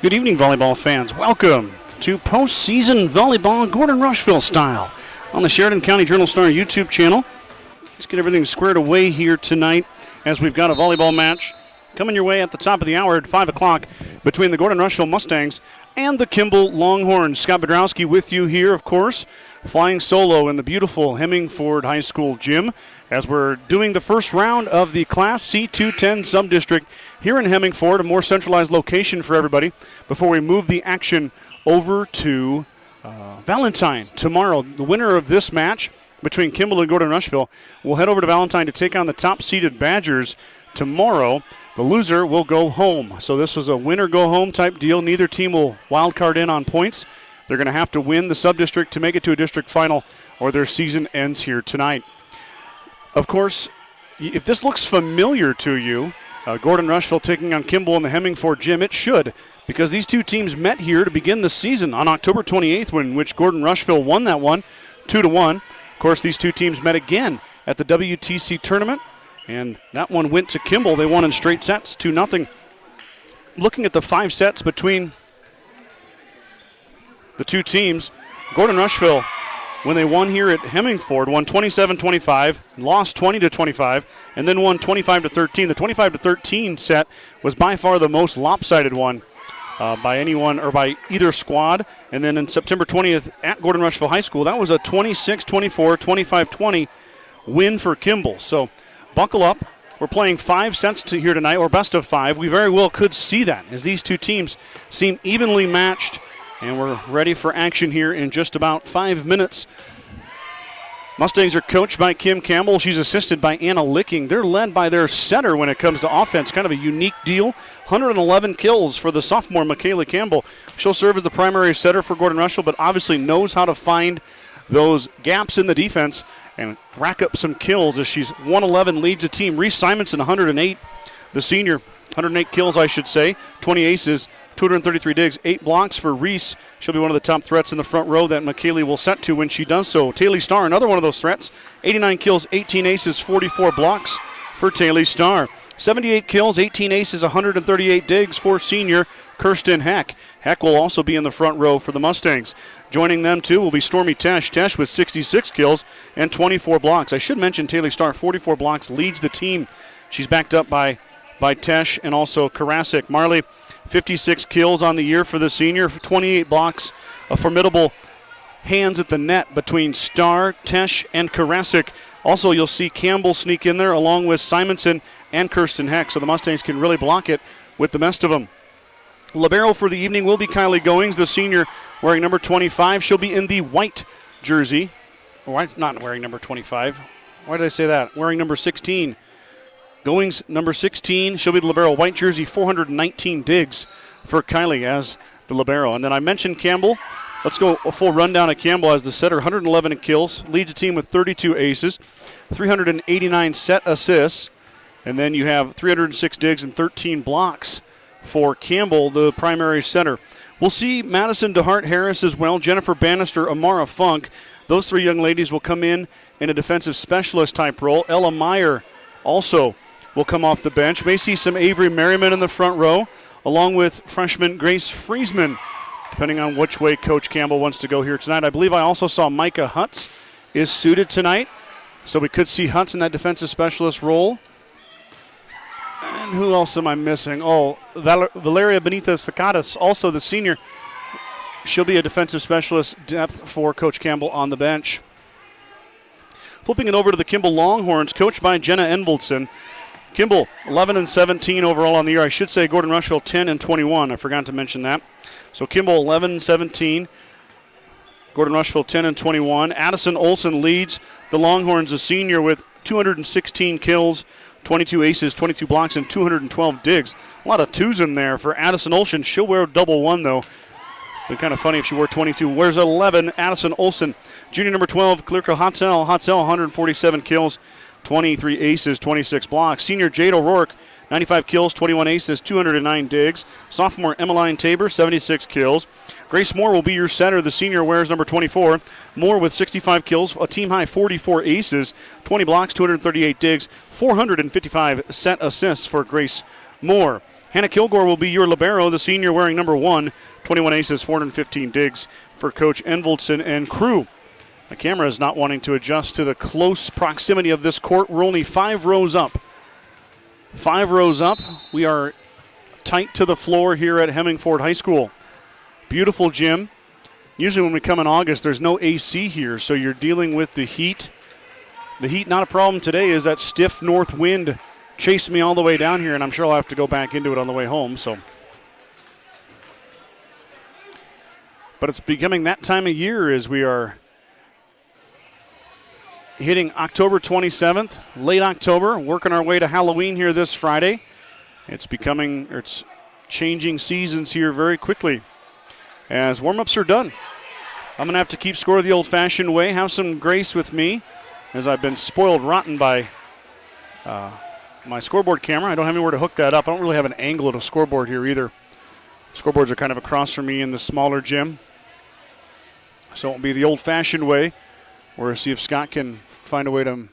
Good evening, volleyball fans. Welcome to postseason volleyball Gordon-Rushville style on the Sheridan County Journal-Star YouTube channel. Let's get everything squared away here tonight as we've got a volleyball match coming your way at the top of the hour at 5 o'clock between the Gordon-Rushville Mustangs and the Kimball Longhorns. Scott Bedrowski with you here, of course, flying solo in the beautiful Hemingford High School gym as we're doing the first round of the Class C2-10 sub-district here in Hemingford, a more centralized location for everybody, before we move the action over to Valentine tomorrow. The winner of this match between Kimball and Gordon-Rushville will head over to Valentine to take on the top-seeded Badgers tomorrow. The loser will go home. So this was a winner-go-home type deal. Neither team will wild card in on points. They're going to have to win the sub-district to make it to a district final, or their season ends here tonight. Of course, if this looks familiar to you, Gordon-Rushville taking on Kimball in the Hemingford gym, it should, because these two teams met here to begin the season on October 28th, in which Gordon-Rushville won that one 2-1. Of course, these two teams met again at the WTC tournament, and that one went to Kimball. They won in straight sets, 2-0. Looking at the 5 sets between the two teams, Gordon-Rushville, when they won here at Hemingford, won 27-25, lost 20-25, and then won 25-13. The 25-13 set was by far the most lopsided one by anyone or by either squad. And then in September 20th at Gordon-Rushville High School, that was a 26-24, 25-20 win for Kimball. So buckle up. We're playing 5 sets here tonight, or best of 5. We very well could see that, as these two teams seem evenly matched. And we're ready for action here in just about 5 minutes. Mustangs are coached by Kim Campbell. She's assisted by Anna Licking. They're led by their setter when it comes to offense. Kind of a unique deal. 111 kills for the sophomore, Michaela Campbell. She'll serve as the primary setter for Gordon-Rushville, but obviously knows how to find those gaps in the defense and rack up some kills as she's 111, leads the team. Reese Simonson, 108. The senior, 108 kills, I should say. 20 aces. 233 digs, 8 blocks for Reese. She'll be one of the top threats in the front row that McKaylee will set to when she does so. Taylor Starr, another one of those threats. 89 kills, 18 aces, 44 blocks for Taylor Starr. 78 kills, 18 aces, 138 digs for senior Kirsten Heck. Heck will also be in the front row for the Mustangs. Joining them, too, will be Stormy Tesh. Tesh with 66 kills and 24 blocks. I should mention Taylor Starr, 44 blocks, leads the team. She's backed up by Tesh and also Karasik. Marley, 56 kills on the year for the senior, 28 blocks, a formidable hands at the net between Starr, Tesh, and Karasik. Also, you'll see Campbell sneak in there along with Simonson and Kirsten Heck, so the Mustangs can really block it with the best of them. Libero for the evening will be Kylie Goings, the senior, wearing number 25. She'll be in the white jersey. Why not wearing number 25? Why did I say that? Wearing number 16. Goings, number 16, she'll be the libero. White jersey, 419 digs for Kylie as the libero. And then I mentioned Campbell. Let's go a full rundown of Campbell as the setter. 111 kills, leads the team with 32 aces, 389 set assists. And then you have 306 digs and 13 blocks for Campbell, the primary setter. We'll see Madison DeHart-Harris as well, Jennifer Bannister, Amara Funk. Those 3 young ladies will come in a defensive specialist type role. Ella Meyer also will come off the bench. May see some Avery Merriman in the front row, along with freshman Grace Friesman, depending on which way Coach Campbell wants to go here tonight. I believe I also saw Micah Hutz is suited tonight, so we could see Hutz in that defensive specialist role. And who else am I missing? Oh, Valeria Benitez Sacadas, also the senior. She'll be a defensive specialist depth for Coach Campbell on the bench. Flipping it over to the Kimball Longhorns, coached by Jenna Envoldson. Kimball, 11-17 overall on the year. I should say Gordon-Rushville 10-21. I forgot to mention that. So Kimball 11-17. Gordon-Rushville 10-21. Addison Olson leads the Longhorns, a senior, with 216 kills, 22 aces, 22 blocks, and 212 digs. A lot of 2s in there for Addison Olson. She'll wear double 1, though. Be kind of funny if she wore 22. Wears 11, Addison Olson. Junior number 12, Klirka Hotzel. Hotzel, 147 kills, 23 aces, 26 blocks. Senior Jade O'Rourke, 95 kills, 21 aces, 209 digs. Sophomore Emmeline Tabor, 76 kills. Grace Moore will be your center. The senior wears number 24. Moore with 65 kills, a team-high 44 aces, 20 blocks, 238 digs, 455 set assists for Grace Moore. Hannah Kilgore will be your libero, the senior wearing number 1. 21 aces, 415 digs for Coach Envoldson and crew. The camera is not wanting to adjust to the close proximity of this court. We're only 5 rows up. 5 rows up. We are tight to the floor here at Hemingford High School. Beautiful gym. Usually when we come in August, there's no AC here, so you're dealing with the heat. The heat, not a problem today, is that stiff north wind chased me all the way down here, and I'm sure I'll have to go back into it on the way home. But it's becoming that time of year as we are hitting October 27th, late October, working our way to Halloween here this Friday. It's changing seasons here very quickly as warm-ups are done. I'm going to have to keep score the old-fashioned way, have some grace with me, as I've been spoiled rotten by my scoreboard camera. I don't have anywhere to hook that up. I don't really have an angle at a scoreboard here either. Scoreboards are kind of across from me in the smaller gym. So it'll be the old-fashioned way, or see if Scott can find a way to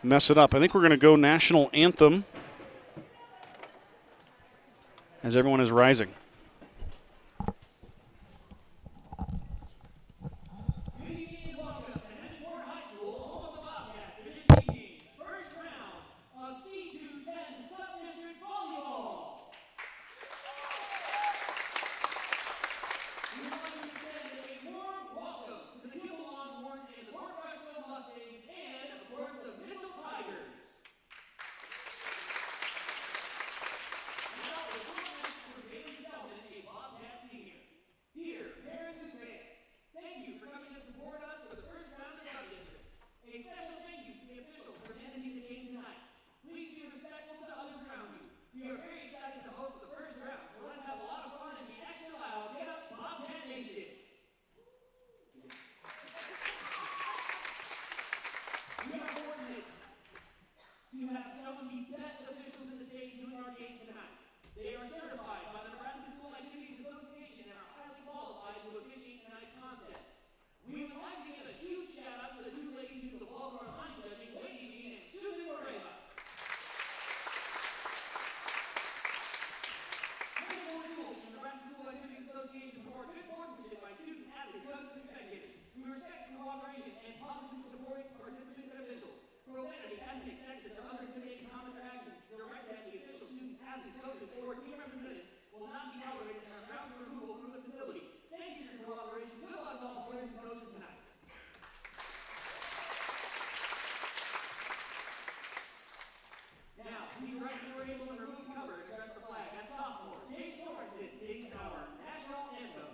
mess it up. I think we're going to go national anthem as everyone is rising. Welcome to Hemingford High School, home of the Bobcats, for this evening's first round of C2-10 Sub-District Volleyball. We would like to extend a warm welcome to the Kimball Longhorns and the Gordon-Rushville Mustangs and, of course, the Mitchell Tigers. Now, the tournament for Bailey Selman, a Bobcat senior. Dear parents and fans, thank you for coming to support us for the first round of sub-districts. A special thank you to the officials for managing the game tonight. Please be respectful to others around you. We are very excited to host the first round, so let's have a lot of fun and be extra loud. Get up, Bobcat Nation! We are fortunate to have some of the best officials in the state doing our games tonight. They are certified by the Nebraska School Activities Association and are highly qualified to officiate tonight's contest. We would like to give a huge shout out to the 2 ladies who do the bulk of our line judging, Lady Bean and Susan Moreva. Number 4 tools from the Nebraska School Activities Association for good sportsmanship by student athletes, coaches, and spectators. We respect cooperation and positively supporting participants and officials. Profanity, ethnic, sexist, or other intimidating comments or actions directed at the officials, students, athletes, coaches, or team representatives will not be tolerated and are grounds for removal from the facility. Thank you for your cooperation. Good luck to all players and coaches tonight. Now, please rise to your able and remove cover and address the flag. As sophomore, Jake Sorensen sings our national anthem.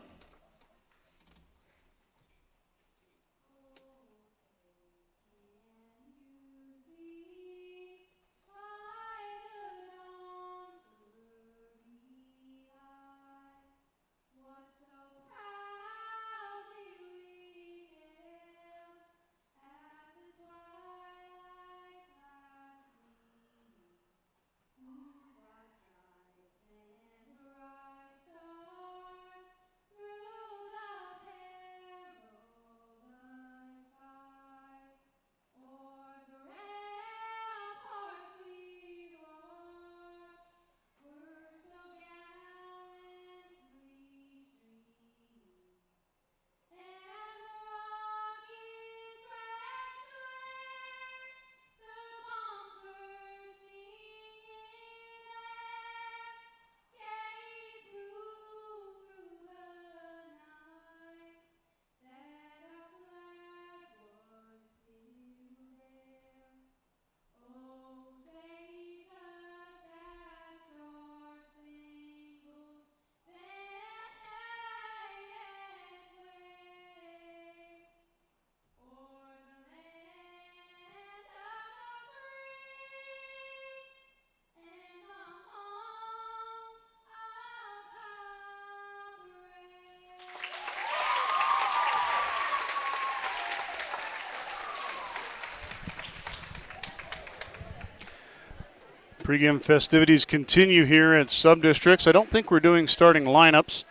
Pre-game festivities continue here at sub-districts. I don't think we're doing starting lineups.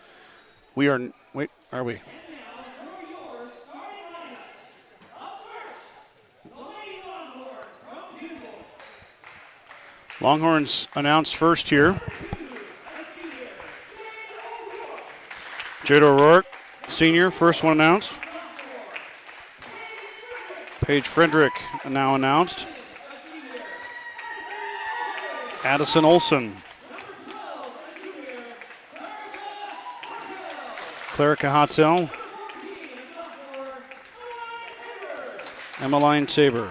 We are, wait, are we? Longhorns announced first here. Jada O'Rourke, senior, first one announced. Paige Frederick now announced. Addison Olson. Clara Cahatel. Emmeline Tabor.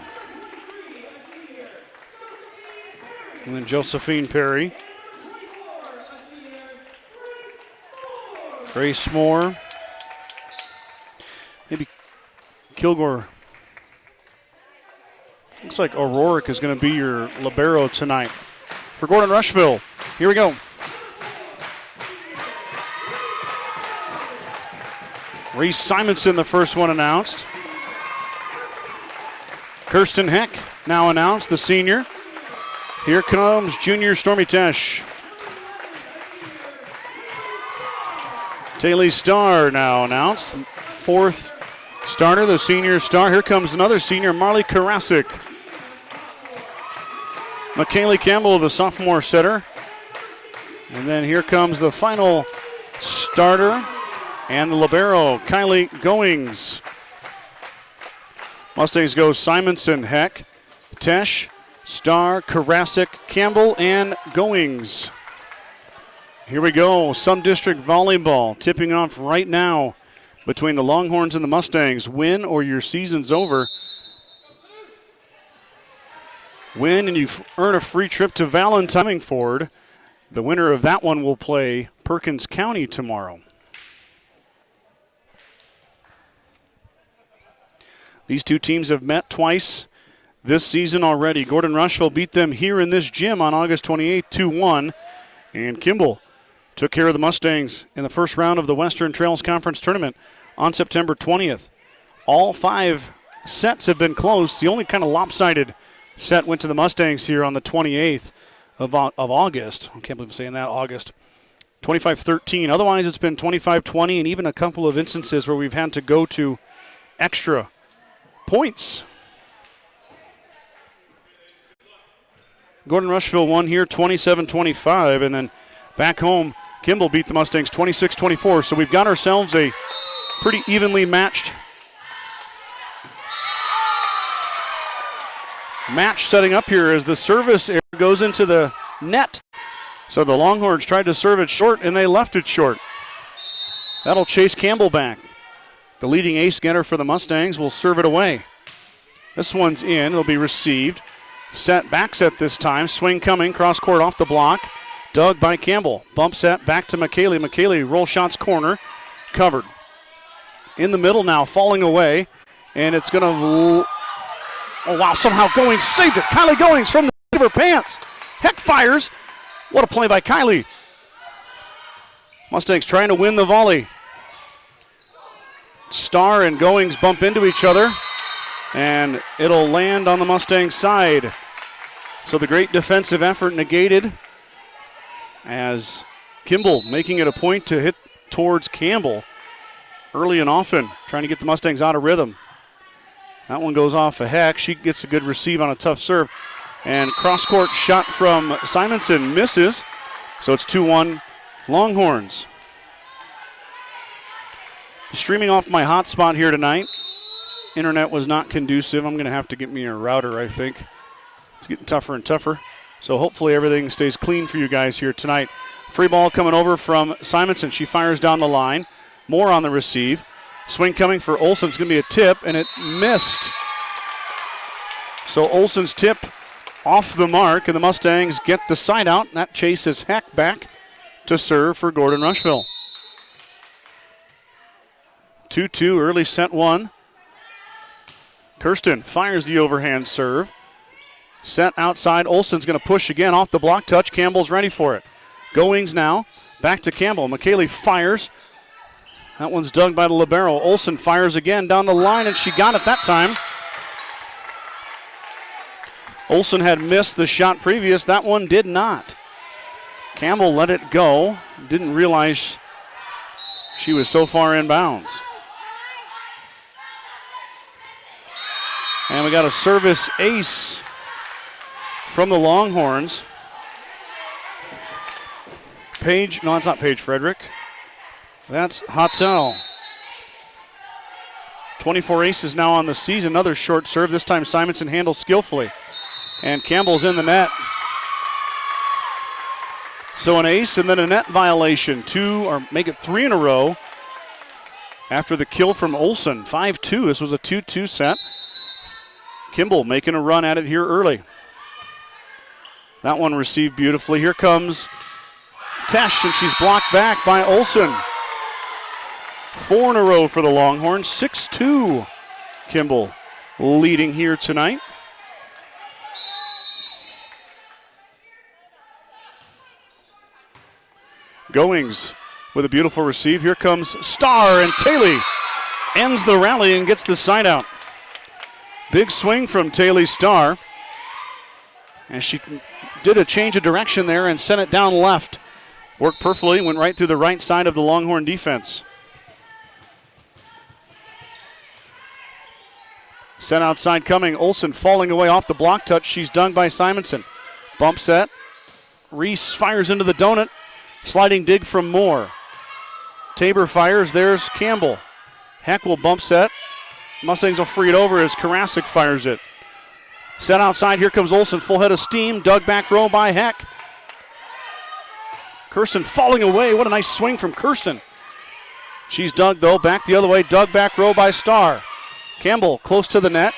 And then Josephine Perry. Grace Moore. Maybe Kilgore. Looks like O'Rourke is going to be your libero tonight. For Gordon-Rushville, here we go. Reese Simonson, the first one announced. Kirsten Heck, now announced, the senior. Here comes junior Stormy Tesh. Taylor Starr now announced. Fourth starter, the senior star. Here comes another senior, Marley Karasik. McKaylee Campbell, the sophomore setter. And then here comes the final starter and the libero, Kylie Goings. Mustangs go Simonson, Heck, Tesh, Starr, Karasik, Campbell, and Goings. Here we go, Sun District Volleyball tipping off right now between the Longhorns and the Mustangs. Win or your season's over. Win and you earn a free trip to Valentine. Hemingford. The winner of that one will play Perkins County tomorrow. These two teams have met twice this season already. Gordon-Rushville beat them here in this gym on August 28th, 2-1. And Kimball took care of the Mustangs in the first round of the Western Trails Conference Tournament on September 20th. All 5 sets have been close. The only kind of lopsided set went to the Mustangs here on the 28th of August. I can't believe I'm saying that, August. 25-13. Otherwise, it's been 25-20, and even a couple of instances where we've had to go to extra points. Gordon-Rushville won here 27-25, and then back home, Kimball beat the Mustangs 26-24. So we've got ourselves a pretty evenly matched match setting up here as the service goes into the net. So the Longhorns tried to serve it short, and they left it short. That'll chase Campbell back. The leading ace getter for the Mustangs will serve it away. This one's in. It'll be received. Set, back set this time. Swing coming, cross court off the block. Dug by Campbell. Bump set back to McKaylee. McKaylee roll shots corner. Covered. In the middle now, falling away. And it's going to... Oh, wow, somehow Goings saved it. Kylie Goings from the seat of her pants. Heck fires. What a play by Kylie. Mustangs trying to win the volley. Starr and Goings bump into each other, and it'll land on the Mustang side. So the great defensive effort negated as Kimball making it a point to hit towards Campbell early and often, trying to get the Mustangs out of rhythm. That one goes off a Heck. She gets a good receive on a tough serve. And cross-court shot from Simonson misses. So it's 2-1 Longhorns. Streaming off my hotspot here tonight. Internet was not conducive. I'm going to have to get me a router, I think. It's getting tougher and tougher. So hopefully everything stays clean for you guys here tonight. Free ball coming over from Simonson. She fires down the line. Moore on the receive. Swing coming for Olson. It's going to be a tip, and it missed. So Olson's tip off the mark, and the Mustangs get the side out. And that chases Heck back to serve for Gordon-Rushville. 2-2, early set one. Kirsten fires the overhand serve. Set outside. Olson's going to push again off the block touch. Campbell's ready for it. Goings now. Back to Campbell. McKaylee fires. That one's dug by the libero. Olson fires again down the line, and she got it that time. Olson had missed the shot previous. That one did not. Campbell let it go. Didn't realize she was so far in bounds. And we got a service ace from the Longhorns. Paige. No, that's not Paige Frederick. That's Hottel. 24 aces now on the season. Another short serve. This time Simonson handles skillfully. And Campbell's in the net. So an ace and then a net violation. 2, or make it 3 in a row after the kill from Olsen. 5-2. This was a 2-2 set. Kimball making a run at it here early. That one received beautifully. Here comes Tesh, and she's blocked back by Olsen. 4 in a row for the Longhorns. 6-2. Kimball leading here tonight. Goings with a beautiful receive. Here comes Starr, and Taylor ends the rally and gets the side out. Big swing from Taylor Starr. And she did a change of direction there and sent it down left. Worked perfectly, went right through the right side of the Longhorn defense. Set outside coming. Olsen falling away off the block touch. She's dug by Simonson. Bump set. Reese fires into the donut. Sliding dig from Moore. Tabor fires. There's Campbell. Heck will bump set. Mustangs will free it over as Karasik fires it. Set outside. Here comes Olsen. Full head of steam. Dug back row by Heck. Kirsten falling away. What a nice swing from Kirsten. She's dug, though. Back the other way. Dug back row by Starr. Campbell close to the net.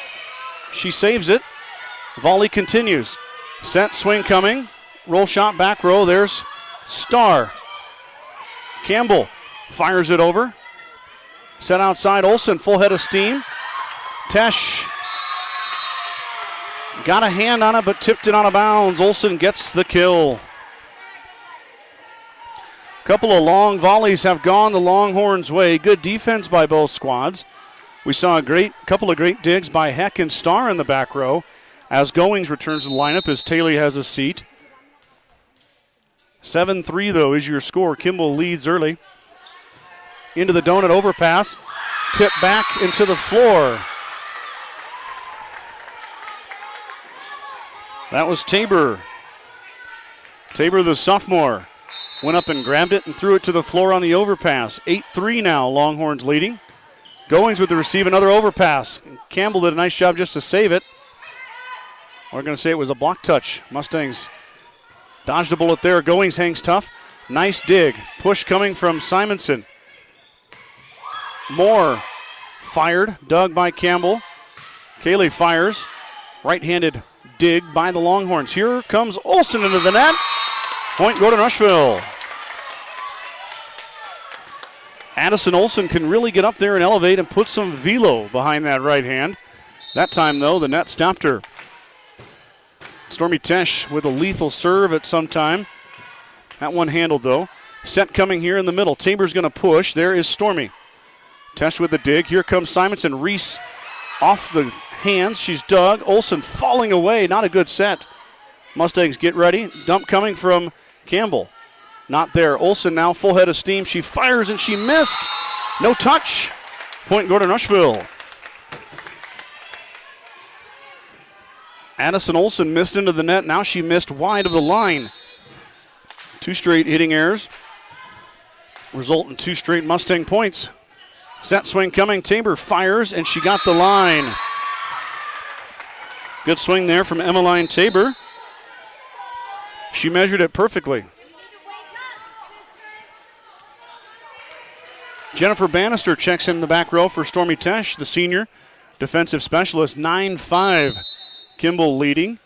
She saves it. Volley continues. Set swing coming. Roll shot back row. There's Starr. Campbell fires it over. Set outside. Olsen, full head of steam. Tesh got a hand on it but tipped it out of bounds. Olsen gets the kill. Couple of long volleys have gone the Longhorns' way. Good defense by both squads. We saw a couple of great digs by Heck and Starr in the back row. As Goings returns to the lineup as Taylor has a seat. 7-3, though, is your score. Kimball leads early. Into the donut overpass. Tip back into the floor. That was Tabor. Tabor, the sophomore, went up and grabbed it and threw it to the floor on the overpass. 8-3 now, Longhorns leading. Goings with the receive, another overpass. Campbell did a nice job just to save it. We're going to say it was a block touch. Mustangs dodged a bullet there. Goings hangs tough. Nice dig. Push coming from Simonson. Moore fired. Dug by Campbell. Kaylee fires. Right-handed dig by the Longhorns. Here comes Olsen into the net. Point Gordon-Rushville. Addison Olsen can really get up there and elevate and put some velo behind that right hand. That time, though, the net stopped her. Stormy Tesh with a lethal serve at some time. That one handled, though. Set coming here in the middle. Tabor's going to push. There is Stormy. Tesh with the dig. Here comes Simonson. Reese off the hands. She's dug. Olsen falling away. Not a good set. Mustangs get ready. Dump coming from Campbell. Not there. Olsen now full head of steam. She fires and she missed. No touch. Point Gordon-Rushville. Addison Olsen missed into the net. Now she missed wide of the line. 2 straight hitting errors result in 2 straight Mustang points. Set swing coming. Tabor fires and she got the line. Good swing there from Emmeline Tabor. She measured it perfectly. Jennifer Bannister checks in the back row for Stormy Tesh, the senior defensive specialist. 9-5. Kimball leading.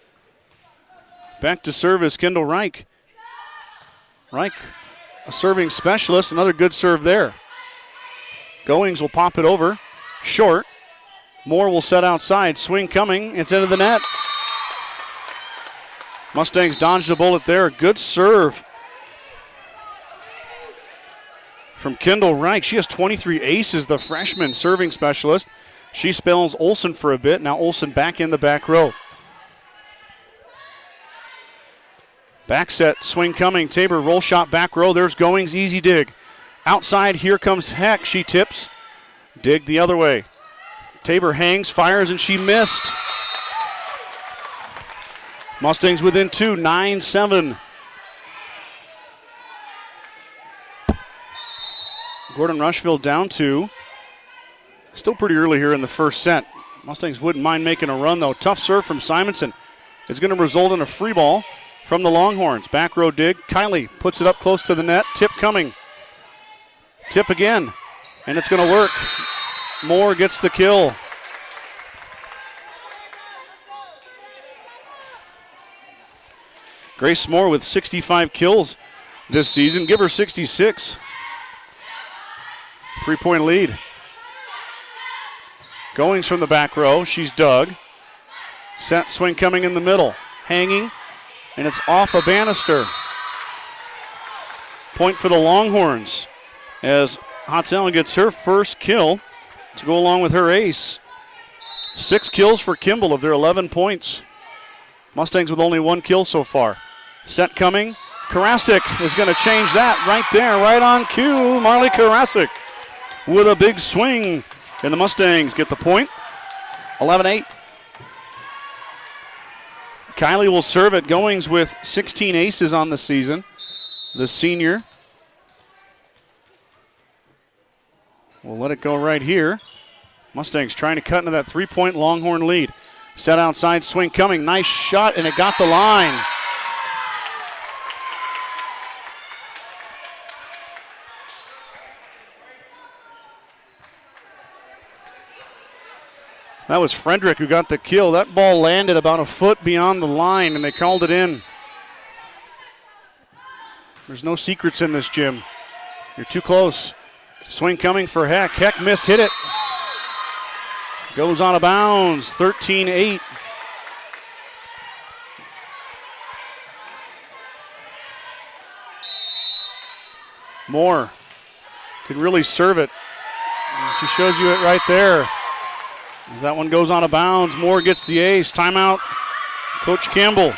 Back to serve is Kendall Reich. Reich, a serving specialist. Another good serve there. Goings will pop it over. Short. Moore will set outside. Swing coming. It's into the net. Mustangs dodged a bullet there. Good serve from Kendall Reich. She has 23 aces, the freshman serving specialist. She spells Olsen for a bit. Now Olsen back in the back row. Back set, swing coming. Tabor roll shot back row. There's Goings, easy dig. Outside, here comes Heck. She tips. Dig the other way. Tabor hangs, fires, and she missed. Mustangs within 2, 9-7. Gordon-Rushville down 2. Still pretty early here in the first set. Mustangs wouldn't mind making a run, though. Tough serve from Simonson. It's going to result in a free ball from the Longhorns. Back row dig. Kylie puts it up close to the net. Tip coming. Tip again. And it's going to work. Moore gets the kill. Grace Moore with 65 kills this season. Give her 66. 3-point lead. Goings from the back row. She's dug. Set swing coming in the middle. Hanging. And it's off a banister. Point for the Longhorns as Hotzel gets her first kill to go along with her ace. 6 kills for Kimball of their 11 points. Mustangs with only 1 kill so far. Set coming. Karasik is going to change that right there, right on cue. Marley Karasik with a big swing. And the Mustangs get the point. 11-8. Kylie will serve it. Goings with 16 aces on the season. The senior will let it go right here. Mustangs trying to cut into that 3-point Longhorn lead. Set outside, swing coming. Nice shot, and it got the line. That was Frederick who got the kill. That ball landed about a foot beyond the line, and they called it in. There's no secrets in this gym. You're too close. Swing coming for Heck. Heck hit it. Goes out of bounds. 13-8. Moore can really serve it. And she shows you it right there. As that one goes out of bounds, Moore gets the ace. Timeout, Coach Campbell.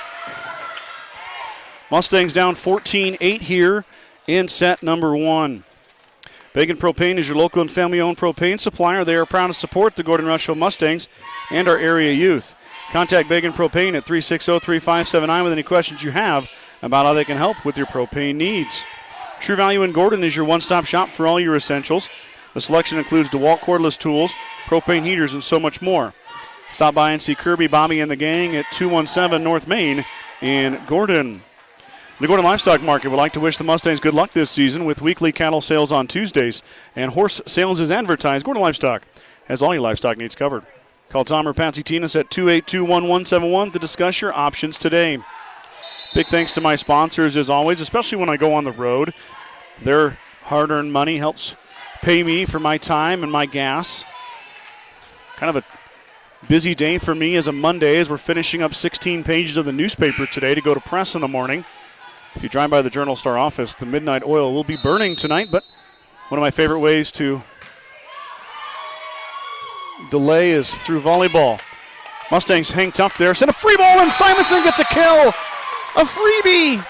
Mustangs down 14-8 here in set number 1. Bacon Propane is your local and family-owned propane supplier. They are proud to support the Gordon-Rushville Mustangs and our area youth. Contact Bacon Propane at 360-3579 with any questions you have about how they can help with your propane needs. True Value in Gordon is your one-stop shop for all your essentials. The selection includes DeWalt cordless tools, propane heaters, and so much more. Stop by and see Kirby, Bobby, and the gang at 217 North Main in Gordon. The Gordon Livestock Market would like to wish the Mustangs good luck this season with weekly cattle sales on Tuesdays and horse sales as advertised. Gordon Livestock has all your livestock needs covered. Call Tom or Patsy Tinas at 282-1171 to discuss your options today. Big thanks to my sponsors as always, especially when I go on the road. Their hard-earned money helps pay me for my time and my gas. Kind of a busy day for me as a Monday as we're finishing up 16 pages of the newspaper today to go to press in the morning. If you drive by the Journal-Star office, the midnight oil will be burning tonight, but one of my favorite ways to delay is through volleyball. Mustangs hang tough there. Send a free ball, and Simonson gets a kill. A freebie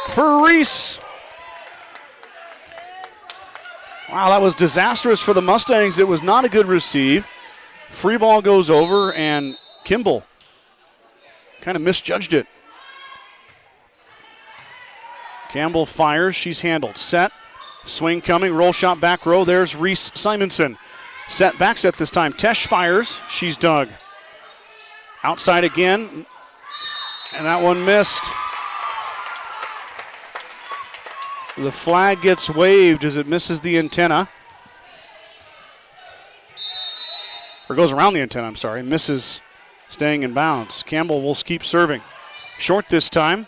for Reese. Wow, that was disastrous for the Mustangs. It was not a good receive. Free ball goes over, and Kimball kind of misjudged it. Campbell fires. She's handled. Set. Swing coming. Roll shot back row. There's Reese Simonson. Set. Back set this time. Tesh fires. She's dug. Outside again. And that one missed. The flag gets waved as it misses the antenna. Or goes around the antenna, I'm sorry. Misses, staying in bounds. Campbell will keep serving. Short this time.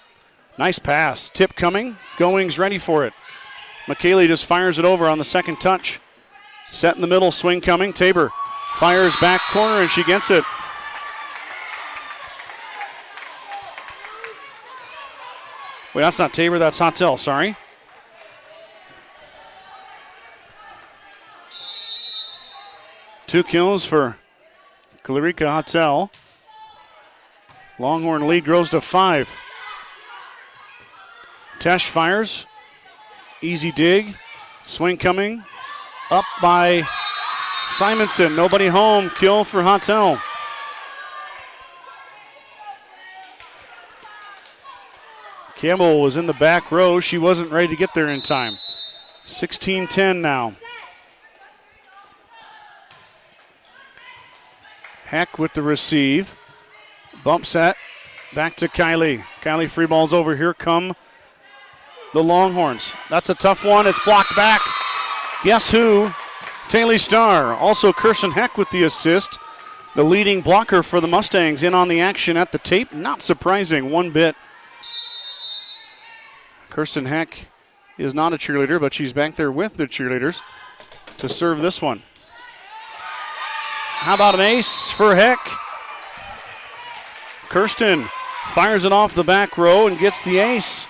Nice pass. Tip coming. Goings ready for it. McKaylee just fires it over on the second touch. Set in the middle. Swing coming. Tabor fires back corner, and she gets it. Wait, that's not Tabor. That's Hotzel. Sorry. Two kills for Klarica Hotzel. Longhorn lead grows to 5. Tesh fires. Easy dig. Swing coming. Up by Simonson. Nobody home. Kill for Hotzel. Campbell was in the back row. She wasn't ready to get there in time. 16-10 now. Heck with the receive. Bump set. Back to Kylie. Kylie free ball's over. Here come the Longhorns. That's a tough one. It's blocked back. Guess who? Taylor Starr. Also Kirsten Heck with the assist. The leading blocker for the Mustangs in on the action at the tape. Not surprising one bit. Kirsten Heck is not a cheerleader, but she's back there with the cheerleaders to serve this one. How about an ace for Heck? Kirsten fires it off the back row and gets the ace.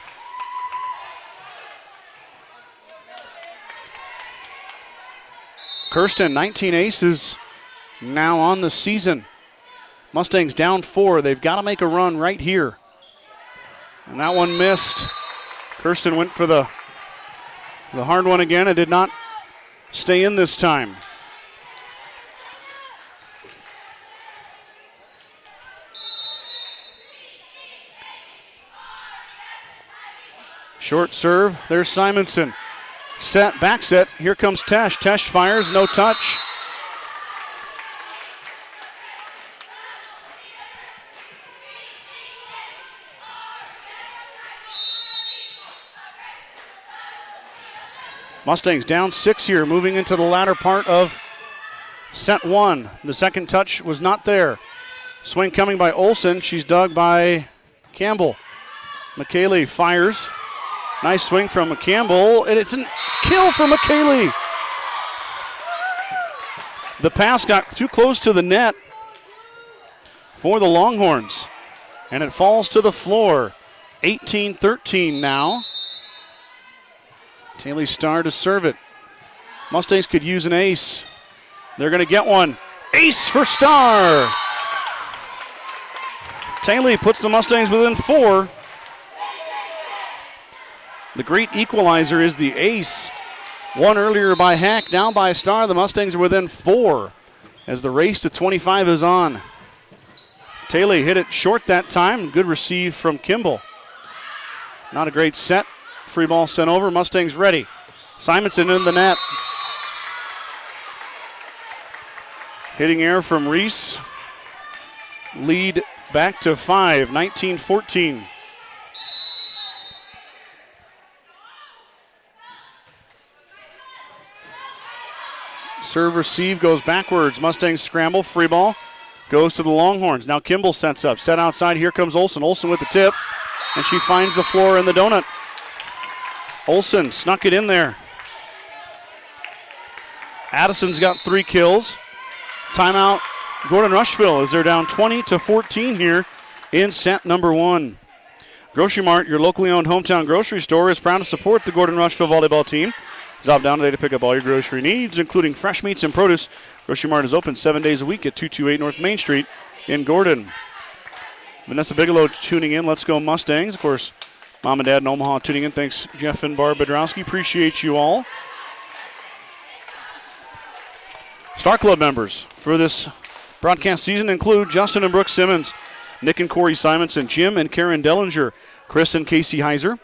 Kirsten, 19 aces now on the season. Mustangs down 4. They've got to make a run right here. And that one missed. Kirsten went for the hard one again and did not stay in this time. Short serve. There's Simonson. Set, back set. Here comes Tesh. Tesh fires, no touch. Mustangs down 6 here, moving into the latter part of set 1. The second touch was not there. Swing coming by Olsen. She's dug by Campbell. McKaylee fires. Nice swing from Campbell, and it's a kill for McKaylee. The pass got too close to the net for the Longhorns, and it falls to the floor. 18-13 now. Taylor Starr to serve it. Mustangs could use an ace. They're going to get one. Ace for Starr. Taylor puts the Mustangs within 4. The great equalizer is the ace. One earlier by Hack, now by Starr. The Mustangs are within 4 as the race to 25 is on. Taylor hit it short that time. Good receive from Kimball. Not a great set. Free ball sent over. Mustangs ready. Simonson in the net. Hitting air from Reese. Lead back to 5, 19-14. Serve receive goes backwards. Mustangs scramble. Free ball goes to the Longhorns. Now Kimball sets up. Set outside. Here comes Olsen. Olsen with the tip. And she finds the floor in the donut. Olsen snuck it in there. Addison's got 3 kills. Timeout Gordon-Rushville as they're down 20-14 here in set number 1. Grocery Mart, your locally owned hometown grocery store, is proud to support the Gordon-Rushville volleyball team. Stop down today to pick up all your grocery needs, including fresh meats and produce. Grocery Mart is open 7 days a week at 228 North Main Street in Gordon. Vanessa Bigelow tuning in. Let's go Mustangs. Of course, Mom and Dad in Omaha tuning in. Thanks, Jeff and Barb Bedrowski. Appreciate you all. Star Club members for this broadcast season include Justin and Brooke Simmons, Nick and Corey Simonson, Jim and Karen Dellinger, Chris and Casey Heiser,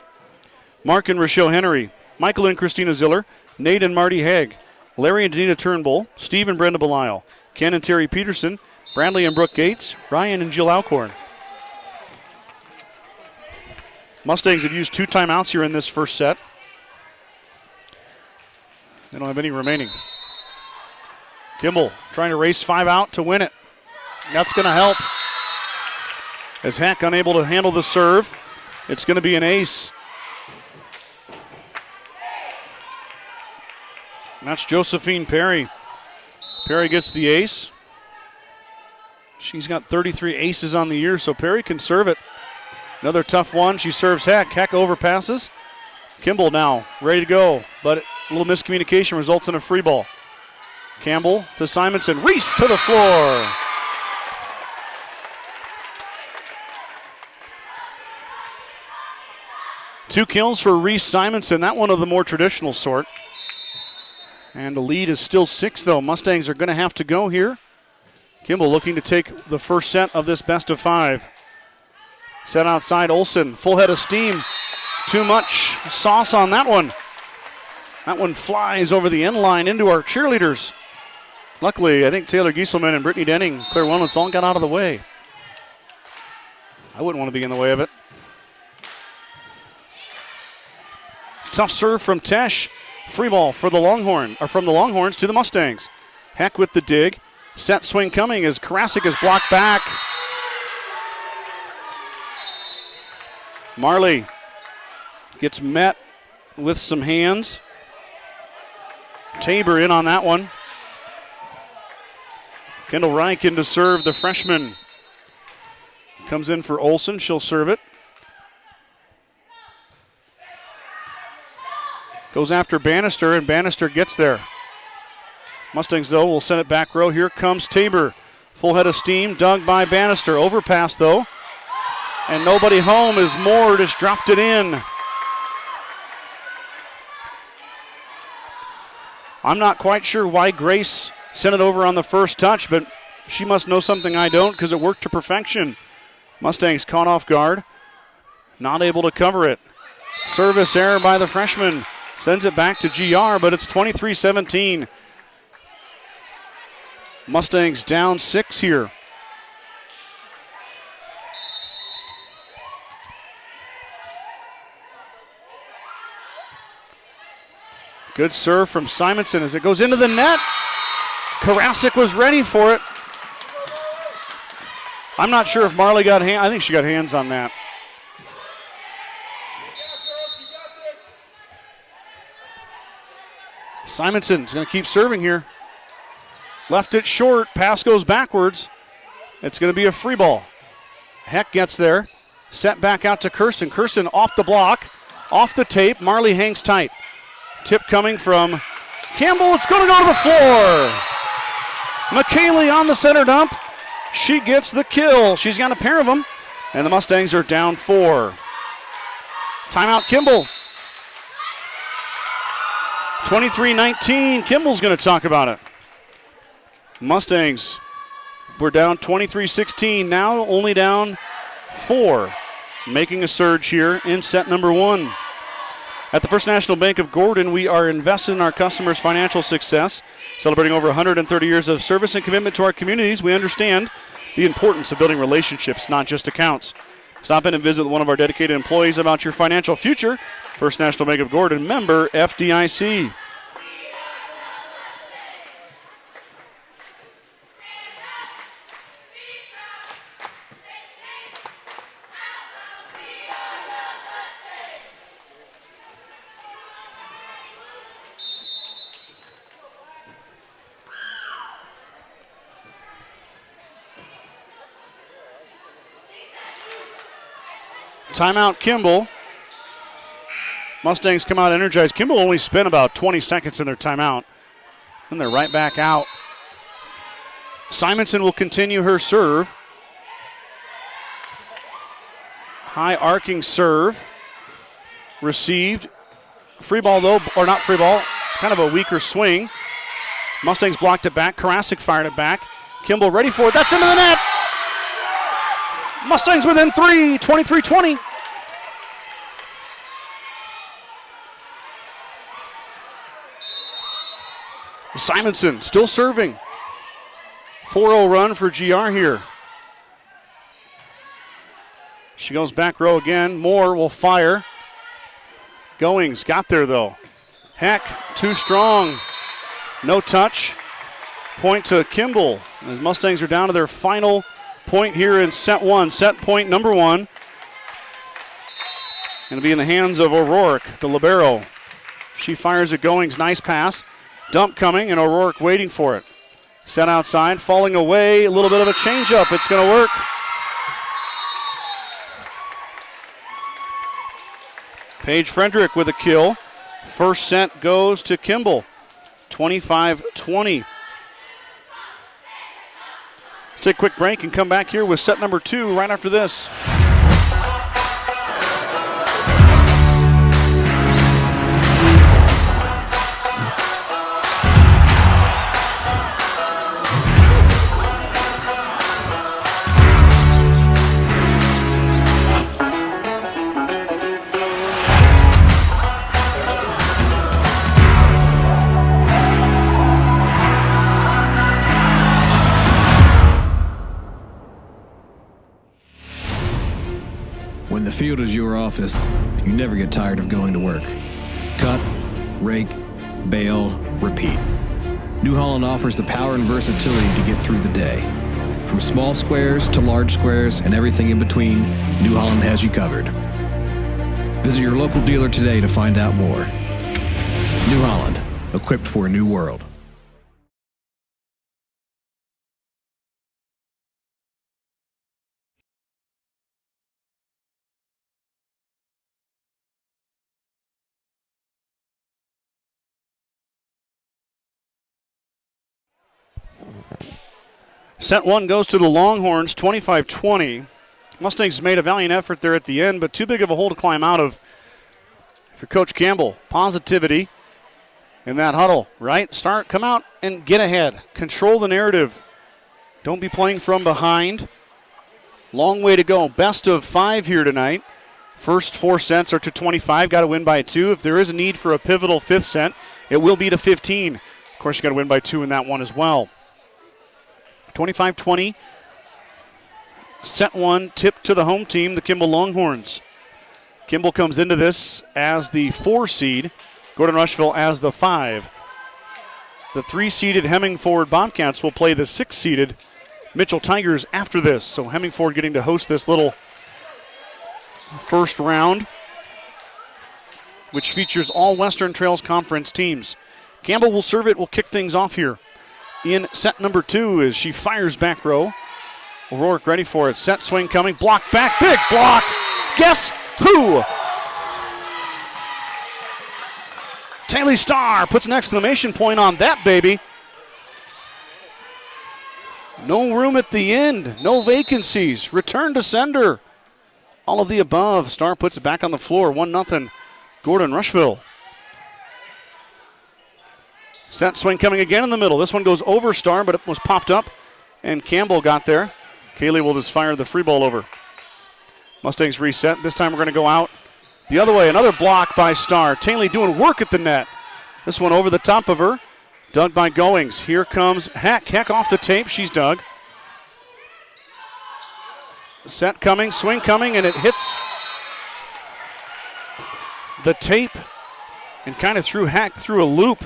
Mark and Rochelle Henry, Michael and Christina Ziller, Nate and Marty Haig, Larry and Danita Turnbull, Steve and Brenda Belisle, Ken and Terry Peterson, Bradley and Brooke Gates, Ryan and Jill Alcorn. Mustangs have used 2 timeouts here in this first set. They don't have any remaining. Kimball trying to race 5 out to win it. That's going to help. As Hack unable to handle the serve, it's going to be an ace. And that's Josephine Perry. Perry gets the ace. She's got 33 aces on the year, so Perry can serve it. Another tough one. She serves Heck. Heck overpasses. Kimball now ready to go, but a little miscommunication results in a free ball. Campbell to Simonson. Reese to the floor. Two kills for Reese Simonson. That one of the more traditional sort. And the lead is still 6, though. Mustangs are going to have to go here. Kimball looking to take the first set of this best of 5. Set outside Olsen. Full head of steam. Too much sauce on that one. That one flies over the end line into our cheerleaders. Luckily, I think Taylor Gieselman and Brittany Denning, Claire Wellnitz, all got out of the way. I wouldn't want to be in the way of it. Tough serve from Tesh. Free ball for the from the Longhorns to the Mustangs. Heck with the dig. Set swing coming as Karasik is blocked back. Marley gets met with some hands. Tabor in on that one. Kendall Reich in to serve the freshman. Comes in for Olsen. She'll serve it. Goes after Bannister, and Bannister gets there. Mustangs, though, will send it back row. Here comes Tabor. Full head of steam, dug by Bannister. Overpass, though. And nobody home as Moore just dropped it in. I'm not quite sure why Grace sent it over on the first touch, but she must know something I don't because it worked to perfection. Mustangs caught off guard. Not able to cover it. Service error by the freshman. Sends it back to GR, but it's 23-17. Mustangs down 6 here. Good serve from Simonson as it goes into the net. Karasik was ready for it. I'm not sure if Marley got hands. I think she got hands on that. Simonson's going to keep serving here. Left it short. Pass goes backwards. It's going to be a free ball. Heck gets there. Set back out to Kirsten. Kirsten off the block. Off the tape. Marley hangs tight. Tip coming from Campbell. It's going to go to the floor. McKaylee on the center dump. She gets the kill. She's got a pair of them. And the Mustangs are down 4. Timeout Kimball. 23-19. Kimball's going to talk about it. Mustangs were down 23-16. Now only down 4. Making a surge here in set number 1. At the First National Bank of Gordon, we are invested in our customers' financial success. Celebrating over 130 years of service and commitment to our communities, we understand the importance of building relationships, not just accounts. Stop in and visit with one of our dedicated employees about your financial future. First National Bank of Gordon, member FDIC. Timeout Kimball. Mustangs come out energized. Kimball only spent about 20 seconds in their timeout. And they're right back out. Simonson will continue her serve. High arcing serve. Received. Free ball though, or not free ball. Kind of a weaker swing. Mustangs blocked it back. Karasik fired it back. Kimball ready for it. That's into the net. Mustangs within 3, 23-20. Simonson still serving. 4-0 run for GR here. She goes back row again. Moore will fire. Goings got there though. Heck, too strong. No touch. Point to Kimball. The Mustangs are down to their final point here in set 1. Set point number 1. Going to be in the hands of O'Rourke, the libero. She fires at Goings. Nice pass. Dump coming, and O'Rourke waiting for it. Set outside, falling away. A little bit of a changeup. It's going to work. Paige Frederick with a kill. First set goes to Kimball. 25-20. Let's take a quick break and come back here with set number 2 right after this. it as your office, you never get tired of going to work. Cut, rake, bale, repeat. New Holland offers the power and versatility to get through the day. From small squares to large squares and everything in between, New Holland has you covered. Visit your local dealer today to find out more. New Holland, equipped for a new world. Set one goes to the Longhorns, 25-20. Mustangs made a valiant effort there at the end, but too big of a hole to climb out of for Coach Campbell. Positivity in that huddle, right? Start, come out and get ahead. Control the narrative. Don't be playing from behind. Long way to go. Best of 5 here tonight. First 4 sets are to 25. Got to win by 2. If there is a need for a pivotal 5th set, it will be to 15. Of course, you got to win by 2 in that one as well. 25-20. Set one tipped to the home team, the Kimball Longhorns. Kimball comes into this as the 4 seed, Gordon-Rushville as the 5. The 3-seeded Hemingford Bobcats will play the 6-seeded Mitchell Tigers after this. So Hemingford getting to host this little first round, which features all Western Trails Conference teams. Campbell will serve it, will kick things off here in set number 2 as she fires back row. O'Rourke ready for it. Set swing coming. Block back. Big block. Guess who? Taylor Starr puts an exclamation point on that baby. No room at the end. No vacancies. Return to sender. All of the above. Starr puts it back on the floor. 1-0 Gordon-Rushville. Set swing coming again in the middle. This one goes over Starr, but it was popped up, and Campbell got there. Kaylee will just fire the free ball over. Mustangs reset. This time we're going to go out the other way. Another block by Starr. Taylor doing work at the net. This one over the top of her. Dug by Goings. Here comes Heck. Heck off the tape. She's dug. Set coming. Swing coming, and it hits the tape and kind of threw Heck through a loop.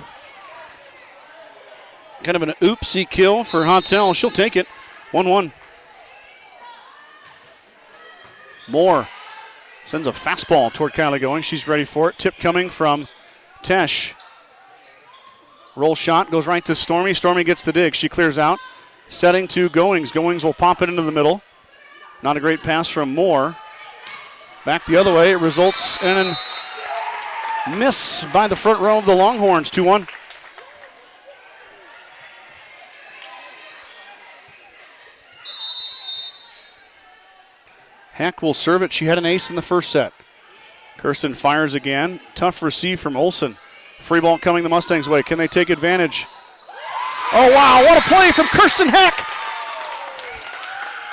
Kind of an oopsie kill for Hotel. She'll take it. 1-1. Moore sends a fastball toward Kylie Goings. She's ready for it. Tip coming from Tesh. Roll shot goes right to Stormy. Stormy gets the dig. She clears out. Setting to Goings. Goings will pop it into the middle. Not a great pass from Moore. Back the other way. It results in a miss by the front row of the Longhorns. 2-1. Heck will serve it. She had an ace in the first set. Kirsten fires again. Tough receive from Olsen. Free ball coming the Mustangs' way. Can they take advantage? Oh, wow. What a play from Kirsten Heck.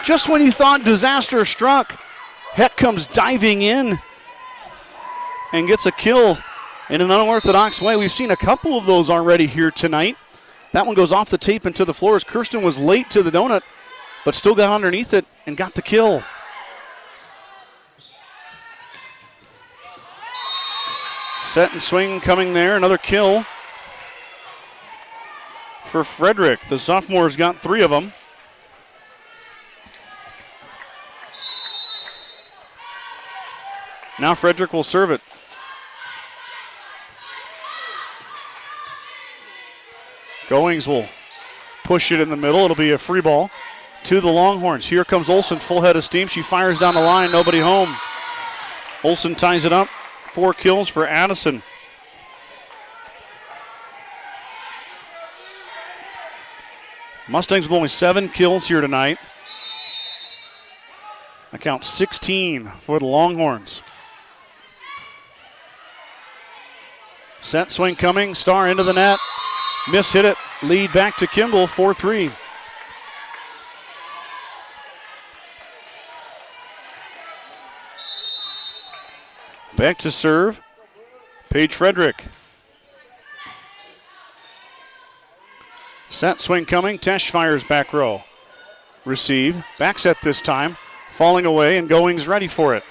Just when you thought disaster struck, Heck comes diving in and gets a kill in an unorthodox way. We've seen a couple of those already here tonight. That one goes off the tape and to the floor as Kirsten was late to the donut, but still got underneath it and got the kill. Set and swing coming there. Another kill for Frederick. The sophomore's got 3 of them. Now Frederick will serve it. Goings will push it in the middle. It'll be a free ball to the Longhorns. Here comes Olsen, full head of steam. She fires down the line, nobody home. Olsen ties it up. 4 kills for Addison. Mustangs with only 7 kills here tonight. I count 16 for the Longhorns. Set swing coming. Starr into the net. Miss hit it. Lead back to Kimball, 4-3. Back to serve, Paige Frederick. Set swing coming, Tesh fires back row. Receive, back set this time, falling away and Goings ready for it.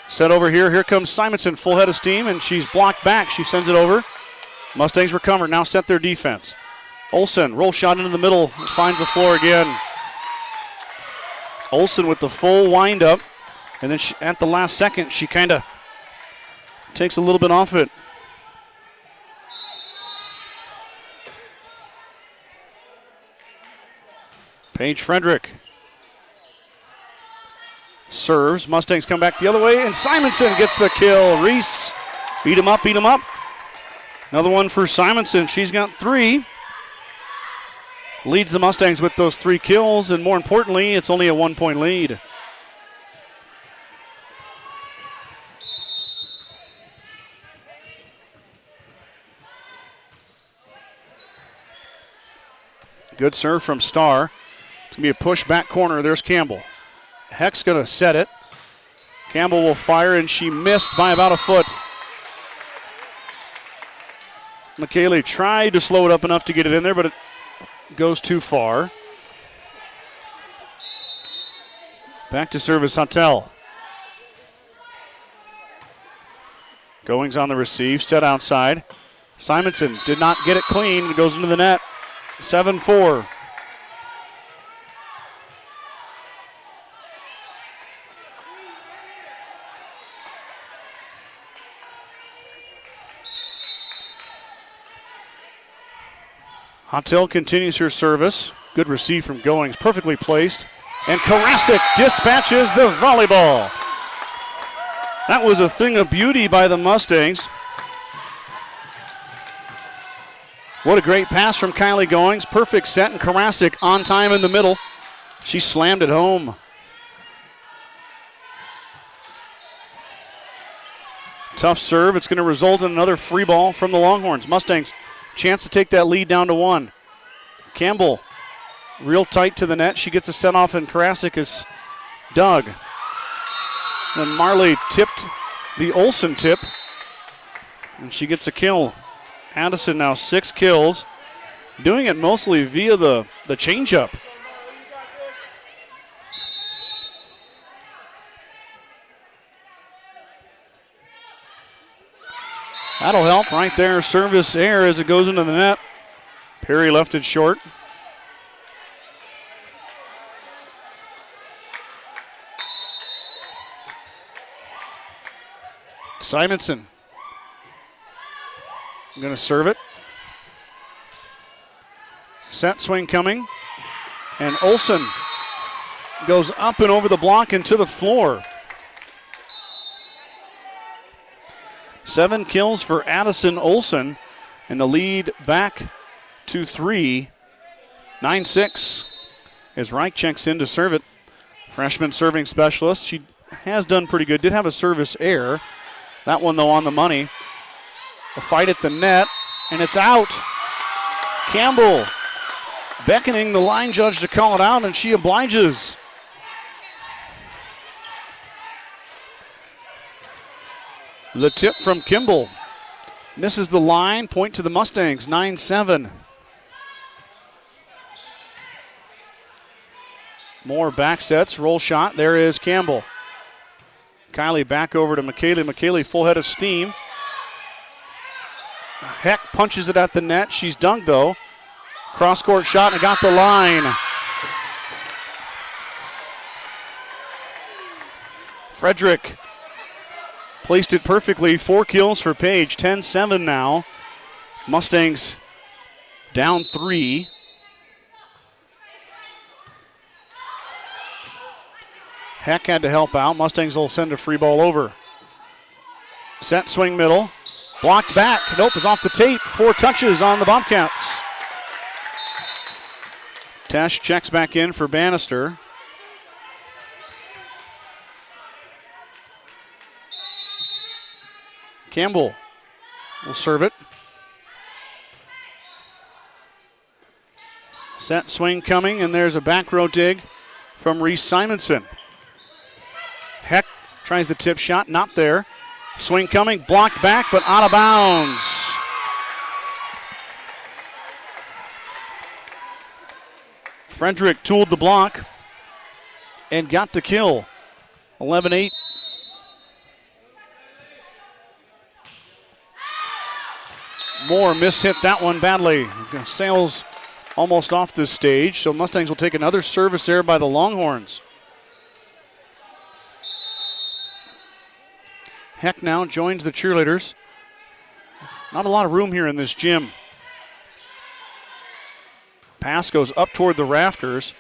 Set over here. Here comes Simonson, full head of steam, and she's blocked back. She sends it over. Mustangs recover. Now set their defense. Olsen, roll shot into the middle, finds the floor again. Olsen with the full wind-up, and then at the last second, she kind of takes a little bit off it. Paige Frederick serves. Mustangs come back the other way, and Simonson gets the kill. Reese, beat him up, beat him up. Another one for Simonson. She's got 3. Leads the Mustangs with those 3 kills, and more importantly, it's only a 1-point lead. Good serve from Starr. It's going to be a push back corner. There's Campbell. Heck's going to set it. Campbell will fire, and she missed by about a foot. McKaylee tried to slow it up enough to get it in there, but it goes too far. Back to service Huttell. Goings on the receive, set outside. Simonson did not get it clean. It goes into the net. 7-4. Huttell continues her service. Good receive from Goings, perfectly placed. And Karasik dispatches the volleyball. That was a thing of beauty by the Mustangs. What a great pass from Kylie Goings. Perfect set, and Karasik on time in the middle. She slammed it home. Tough serve. It's going to result in another free ball from the Longhorns. Mustangs chance to take that lead down to 1. Campbell real tight to the net. She gets a set off, and Karasik is dug. And Marley tipped the Olsen tip, and she gets a kill. Addison now 6 kills, doing it mostly via the changeup. That'll help right there. Service air as it goes into the net. Perry left it short. Simonson going to serve it. Set swing coming. And Olsen goes up and over the block and to the floor. 7 kills for Addison Olsen, and the lead back to 3. 9-6 as Reich checks in to serve it. Freshman serving specialist. She has done pretty good. Did have a service error. That one, though, on the money. A fight at the net, and it's out. Campbell beckoning the line judge to call it out, and she obliges. The tip from Kimball misses the line. Point to the Mustangs, 9-7. More back sets, roll shot. There is Campbell. Kylie back over to McKaylee. McKaylee full head of steam. Heck punches it at the net. She's dunked, though. Cross-court shot and got the line. Frederick placed it perfectly. 4 kills for Paige. 10-7 now. Mustangs down 3. Heck had to help out. Mustangs will send a free ball over. Set swing middle. Blocked back. Nope, it's off the tape. 4 touches on the Bobcats. Tesh checks back in for Bannister. Campbell will serve it. Set swing coming, and there's a back row dig from Reese Simonson. Heck tries the tip shot, not there. Swing coming, blocked back, but out of bounds. Frederick tooled the block and got the kill. 11-8. Moore mishit that one badly. Sails almost off this stage, so Mustangs will take another service error by the Longhorns. Heck now joins the cheerleaders. Not a lot of room here in this gym. Pass goes up toward the rafters.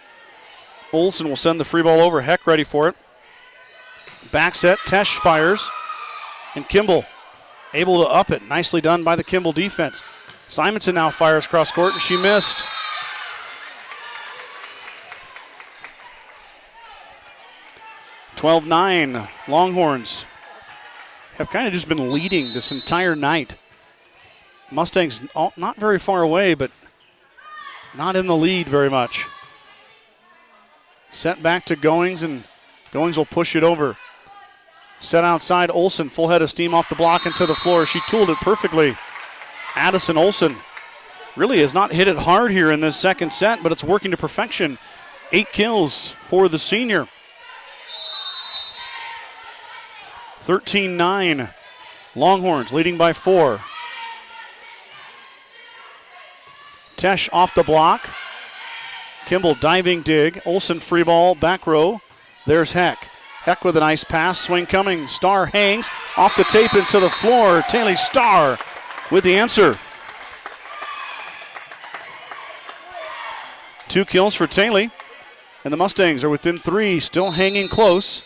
Olsen will send the free ball over. Heck ready for it. Back set, Tesh fires. And Kimball able to up it. Nicely done by the Kimball defense. Simonson now fires cross court, and she missed. (12-9). Longhorns have kind of just been leading this entire night. Mustangs not very far away, but not in the lead very much. Set back to Goings, and Goings will push it over. Set outside, Olsen, full head of steam off the block and to the floor. She tooled it perfectly. Addison Olsen really has not hit it hard here in this second set, but it's working to perfection. 8 kills for the senior. 13-9. Longhorns leading by 4. Tesh off the block. Kimball diving dig. Olsen free ball, back row. There's Heck. Heck with a nice pass. Swing coming. Starr hangs off the tape into the floor. Taylor Starr with the answer. 2 kills for Taylor. And the Mustangs are within 3, still hanging close.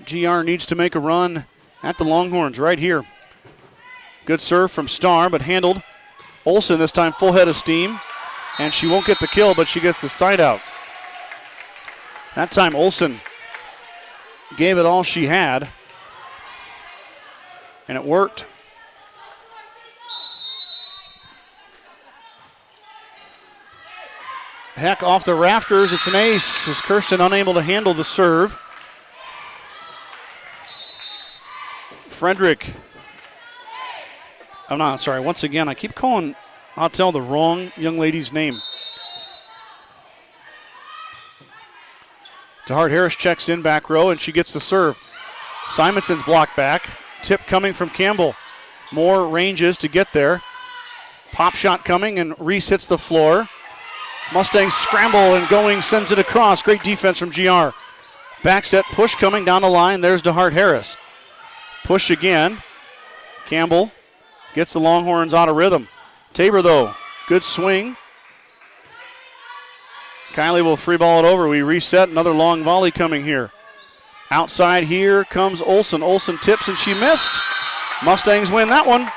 G-R needs to make a run at the Longhorns right here. Good serve from Starr, but handled. Olsen this time full head of steam. And she won't get the kill, but she gets the side out. That time Olsen gave it all she had. And it worked. Heck off the rafters. It's an ace. Is Kirsten unable to handle the serve. Frederick. I'm not sorry. Once again, I keep calling Hottel the wrong young lady's name. DeHart Harris checks in back row, and she gets the serve. Simonson's blocked back. Tip coming from Campbell. Moore ranges to get there. Pop shot coming, and Reese hits the floor. Mustangs scramble, and Going sends it across. Great defense from GR. Back set push coming down the line. There's DeHart Harris. Push again. Campbell gets the Longhorns out of rhythm. Tabor, though, good swing. Kylie will free ball it over. We reset. Another long volley coming here. Outside here comes Olsen. Olsen tips, and she missed. Mustangs win that one.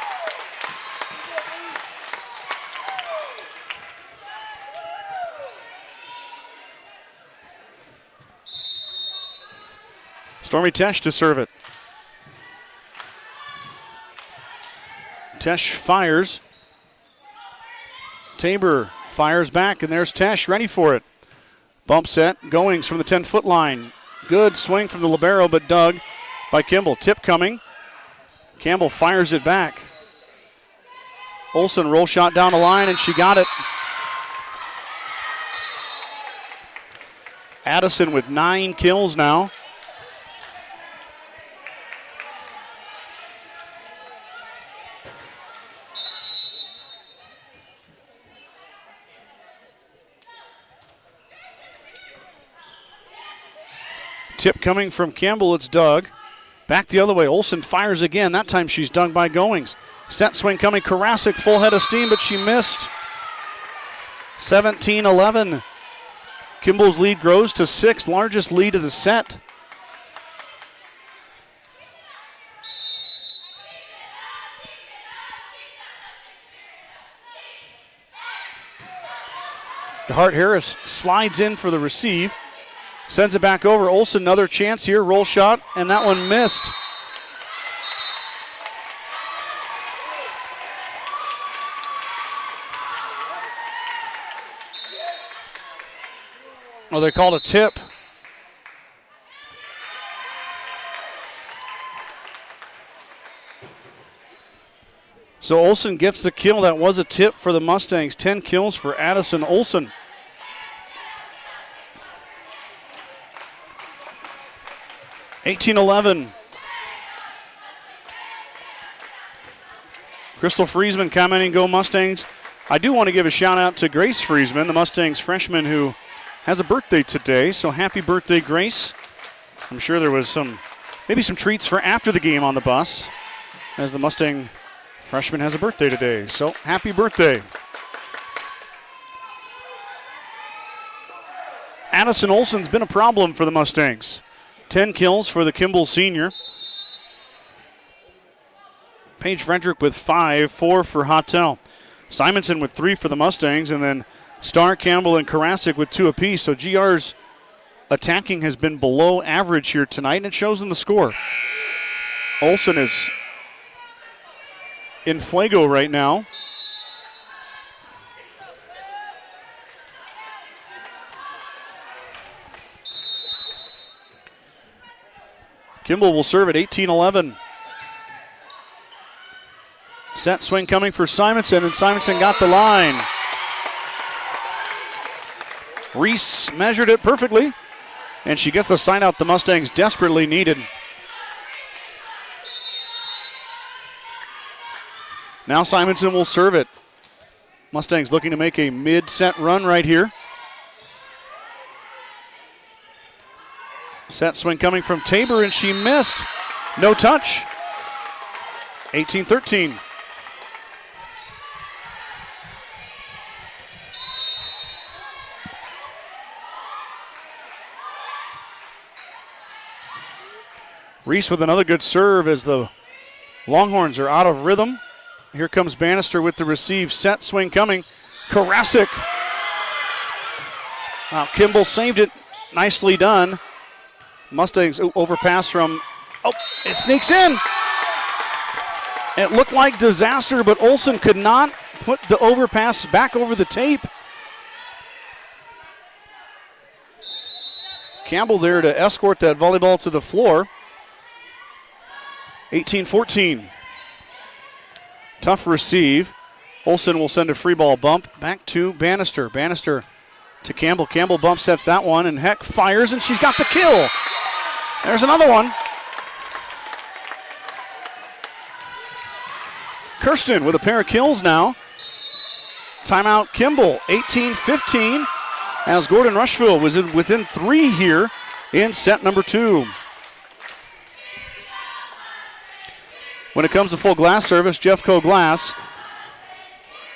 Stormy Tesh to serve it. Tesh fires. Tabor fires back, and there's Tesh ready for it. Bump set, Goings from the 10-foot line. Good swing from the libero, but dug by Kimball. Tip coming. Campbell fires it back. Olsen roll shot down the line, and she got it. Addison with 9 kills now. Tip coming from Campbell, it's dug. Back the other way, Olsen fires again. That time she's dug by Goings. Set swing coming, Karasik full head of steam, but she missed. 17-11. Kimball's lead grows to 6, largest lead of the set. DeHart Harris slides in for the receive. Sends it back over. Olsen, another chance here. Roll shot, and that one missed. Oh, they called a tip. So Olsen gets the kill. That was a tip for the Mustangs. 10 kills for Addison Olsen. (18-11). Crystal Friesman commenting, "Go Mustangs." I do want to give a shout out to Grace Friesman, the Mustangs freshman who has a birthday today. So happy birthday, Grace. I'm sure there was maybe some treats for after the game on the bus, as the Mustang freshman has a birthday today. So happy birthday. Addison Olsen's been a problem for the Mustangs. 10 kills for the Kimball senior. Paige Frederick with 5, 4 for Hottel. Simonson with 3 for the Mustangs, and then Starr, Campbell, and Karasik with 2 apiece. So GR's attacking has been below average here tonight, and it shows in the score. Olsen is in fuego right now. Kimball will serve at 18-11. Set swing coming for Simonson, and Simonson got the line. Reese measured it perfectly, and she gets the side out the Mustangs desperately needed. Now Simonson will serve it. Mustangs looking to make a mid-set run right here. Set swing coming from Tabor, and she missed. No touch. 18-13. Reese with another good serve as the Longhorns are out of rhythm. Here comes Bannister with the receive. Set swing coming. Karasik. Wow, Kimball saved it. Nicely done. Mustangs overpass from, it sneaks in. It looked like disaster, but Olsen could not put the overpass back over the tape. Campbell there to escort that volleyball to the floor. 18-14. Tough receive. Olsen will send a free ball bump back to Bannister. Bannister to Campbell. Campbell bump sets that one, and Heck fires, and she's got the kill. There's another one. Kirsten with a pair of kills now. Timeout Kimball, 18-15, as Gordon-Rushville was within 3 here in set number 2. When it comes to full glass service, Jeffco Glass.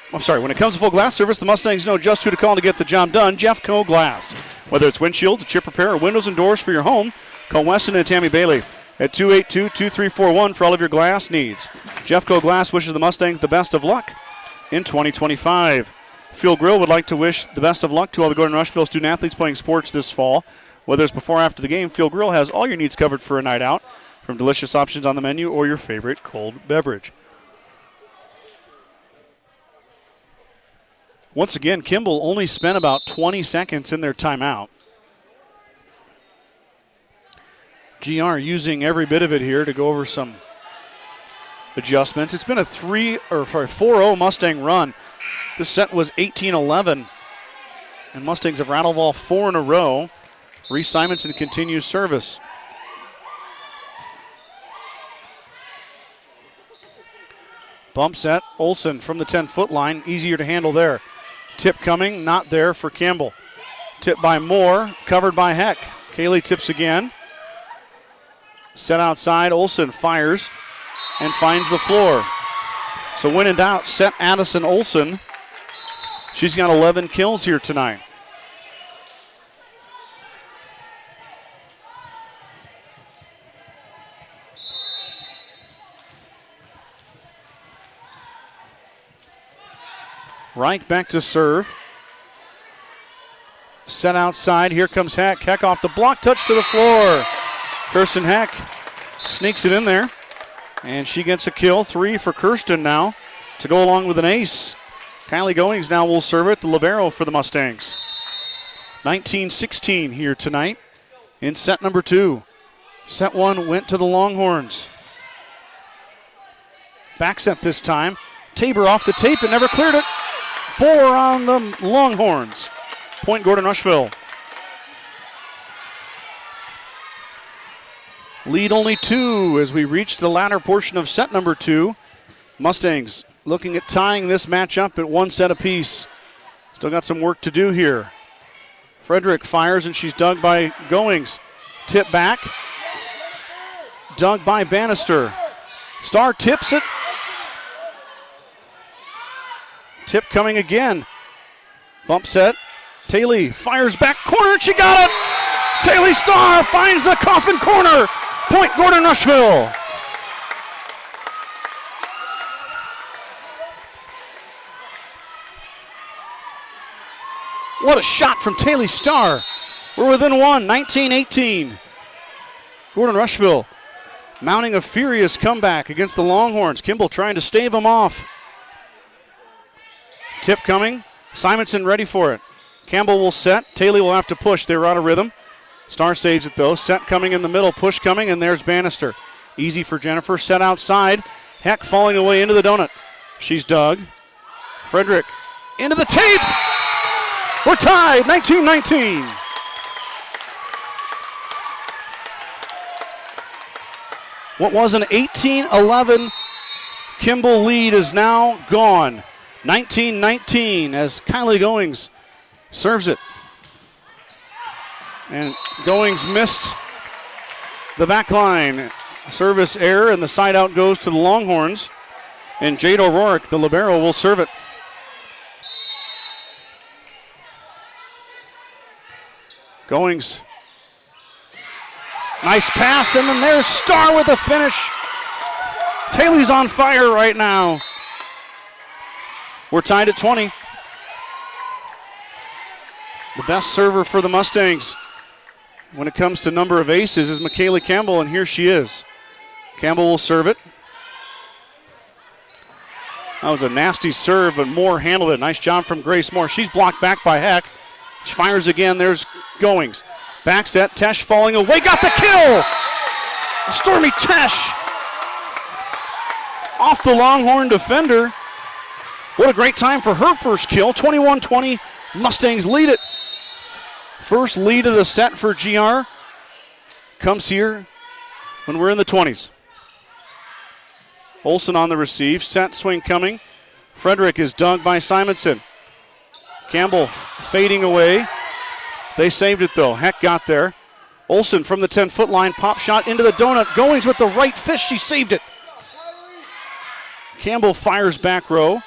When it comes to full glass service, the Mustangs know just who to call to get the job done. Jeffco Glass. Whether it's windshield, to chip repair, or windows and doors for your home, call Weston and Tammy Bailey at 282-2341 for all of your glass needs. Jeffco Glass wishes the Mustangs the best of luck in 2025. Field Grill would like to wish the best of luck to all the Gordon-Rushville student athletes playing sports this fall. Whether it's before or after the game, Field Grill has all your needs covered for a night out, from delicious options on the menu or your favorite cold beverage. Once again, Kimball only spent about 20 seconds in their timeout. GR using every bit of it here to go over some adjustments. It's been a 4-0 Mustang run. This set was 18-11, and Mustangs have rattled off 4 in a row. Reese Simonson continues service. Bump set, Olsen from the 10-foot line, easier to handle there. Tip coming, not there for Campbell. Tip by Moore, covered by Heck. Kaylee tips again. Set outside, Olsen fires and finds the floor. So when in doubt, set Addison Olsen. She's got 11 kills here tonight. Reich back to serve. Set outside. Here comes Heck. Heck off the block. Touch to the floor. Kirsten Heck sneaks it in there. And she gets a kill. 3 for Kirsten now to go along with an ace. Kylie Goings now will serve it. The libero for the Mustangs. 19-16 here tonight in set number 2. Set 1 went to the Longhorns. Back set this time. Tabor off the tape and never cleared it. 4 on the Longhorns. Point Gordon-Rushville. Lead only 2 as we reach the latter portion of set number 2. Mustangs looking at tying this matchup at 1 set apiece. Still got some work to do here. Frederick fires, and she's dug by Goings. Tip back. Dug by Bannister. Starr tips it. Tip coming again. Bump set. Taylor fires back corner. She got it. Taylor Starr finds the coffin corner. Point Gordon-Rushville. What a shot from Taylor Starr. We're within one, 19-18. Gordon-Rushville mounting a furious comeback against the Longhorns. Kimball trying to stave them off. Tip coming. Simonson ready for it. Campbell will set. Taylor will have to push. They're out of rhythm. Starr saves it though. Set coming in the middle. Push coming, and there's Bannister. Easy for Jennifer. Set outside. Heck falling away into the donut. She's dug. Frederick into the tape. We're tied, 19-19. What was an 18-11 Kimball lead is now gone. 19-19 as Kylie Goings serves it. And Goings missed the back line. Service error, and the side out goes to the Longhorns. And Jade O'Rourke, the libero, will serve it. Goings. Nice pass, and then there's Starr with the finish. Taylor's on fire right now. We're tied at 20. The best server for the Mustangs when it comes to number of aces is Michaela Campbell, and here she is. Campbell will serve it. That was a nasty serve, but Moore handled it. Nice job from Grace Moore. She's blocked back by Heck. She fires again. There's Goings. Back set. Tesh falling away. Got the kill! Stormy Tesh off the Longhorn defender. What a great time for her first kill. 21-20. Mustangs lead it. First lead of the set for GR comes here when we're in the 20s. Olsen on the receive. Set swing coming. Frederick is dug by Simonson. Campbell fading away. They saved it though. Heck got there. Olsen from the 10-foot line. Pop shot into the donut. Goings with the right fist. She saved it. Campbell fires back row.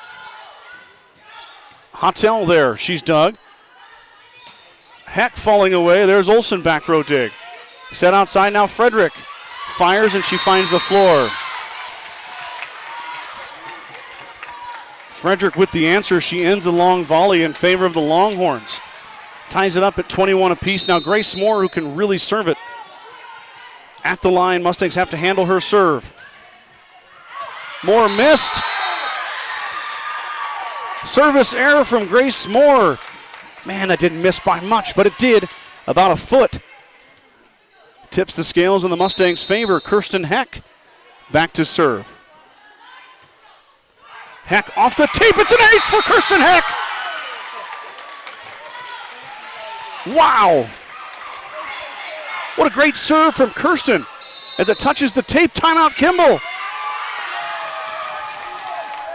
Hottel there. She's dug. Heck falling away. There's Olsen back row dig. Set outside now. Frederick fires, and she finds the floor. Frederick with the answer. She ends the long volley in favor of the Longhorns. Ties it up at 21 apiece. Now Grace Moore, who can really serve it. At the line, Mustangs have to handle her serve. Moore missed. Service error from Grace Moore. Man, that didn't miss by much, but it did. About a foot. Tips the scales in the Mustangs' favor. Kirsten Heck back to serve. Heck off the tape. It's an ace for Kirsten Heck. Wow. What a great serve from Kirsten as it touches the tape. Timeout Kimball.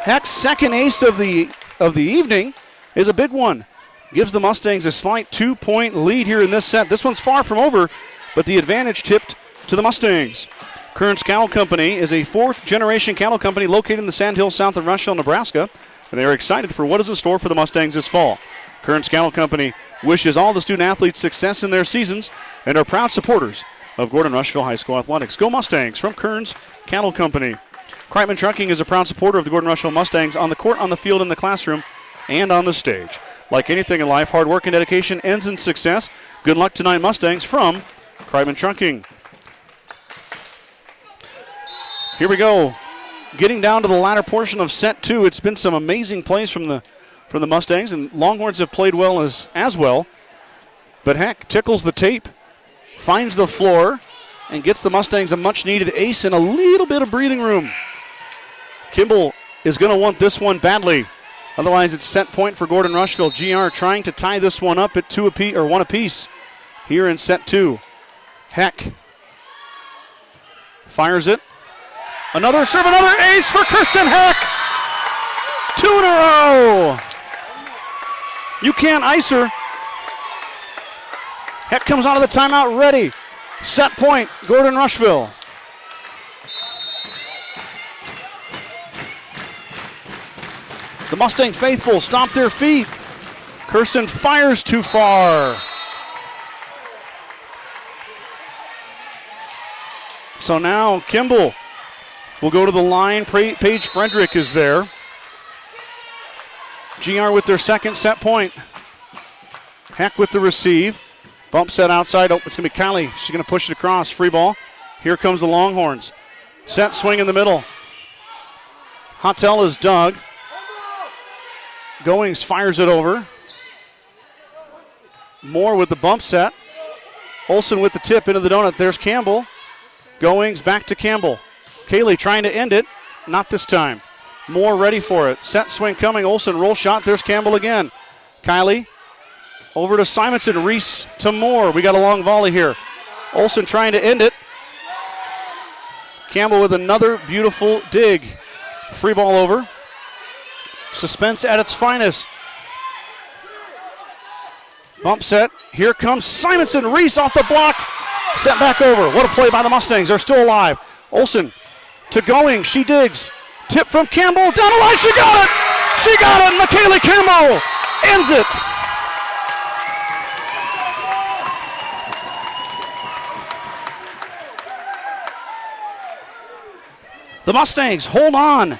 Heck's second ace of the evening is a big one. Gives the Mustangs a slight 2-point lead here in this set. This one's far from over, but the advantage tipped to the Mustangs. Kearns Cattle Company is a fourth-generation cattle company located in the Sandhills south of Rushville, Nebraska, and they are excited for what is in store for the Mustangs this fall. Kearns Cattle Company wishes all the student-athletes success in their seasons and are proud supporters of Gordon-Rushville High School athletics. Go Mustangs from Kearns Cattle Company. Kreitman Trucking is a proud supporter of the Gordon-Rushville Mustangs on the court, on the field, in the classroom, and on the stage. Like anything in life, hard work and dedication ends in success. Good luck tonight, Mustangs, from Kreitman Trucking. Here we go. Getting down to the latter portion of set two. It's been some amazing plays from the Mustangs, and Longhorns have played well as well. But Heck tickles the tape, finds the floor, and gets the Mustangs a much-needed ace and a little bit of breathing room. Kimball is going to want this one badly. Otherwise, it's set point for Gordon-Rushville. GR trying to tie this one up at one apiece here in set two. Heck fires it. Another serve, another ace for Kirsten Heck. 2 in a row. You can't ice her. Heck comes out of the timeout ready. Set point, Gordon-Rushville. The Mustang faithful stomp their feet. Kirsten fires too far. So now Kimball will go to the line. Paige Frederick is there. GR with their second set point. Heck with the receive. Bump set outside. Oh, it's going to be Kylie. She's going to push it across. Free ball. Here comes the Longhorns. Set swing in the middle. Hottel is dug. Goings fires it over. Moore with the bump set. Olsen with the tip into the donut. There's Campbell. Goings back to Campbell. Kaylee trying to end it. Not this time. Moore ready for it. Set swing coming. Olsen roll shot. There's Campbell again. Kylie over to Simonson. Reese to Moore. We got a long volley here. Olsen trying to end it. Campbell with another beautiful dig. Free ball over. Suspense at its finest. Bump set. Here comes Simonson. Reese off the block. Set back over. What a play by the Mustangs. They're still alive. Olsen to Going. She digs. Tip from Campbell. Down the line. She got it. She got it. McKaylee Campbell ends it. The Mustangs hold on.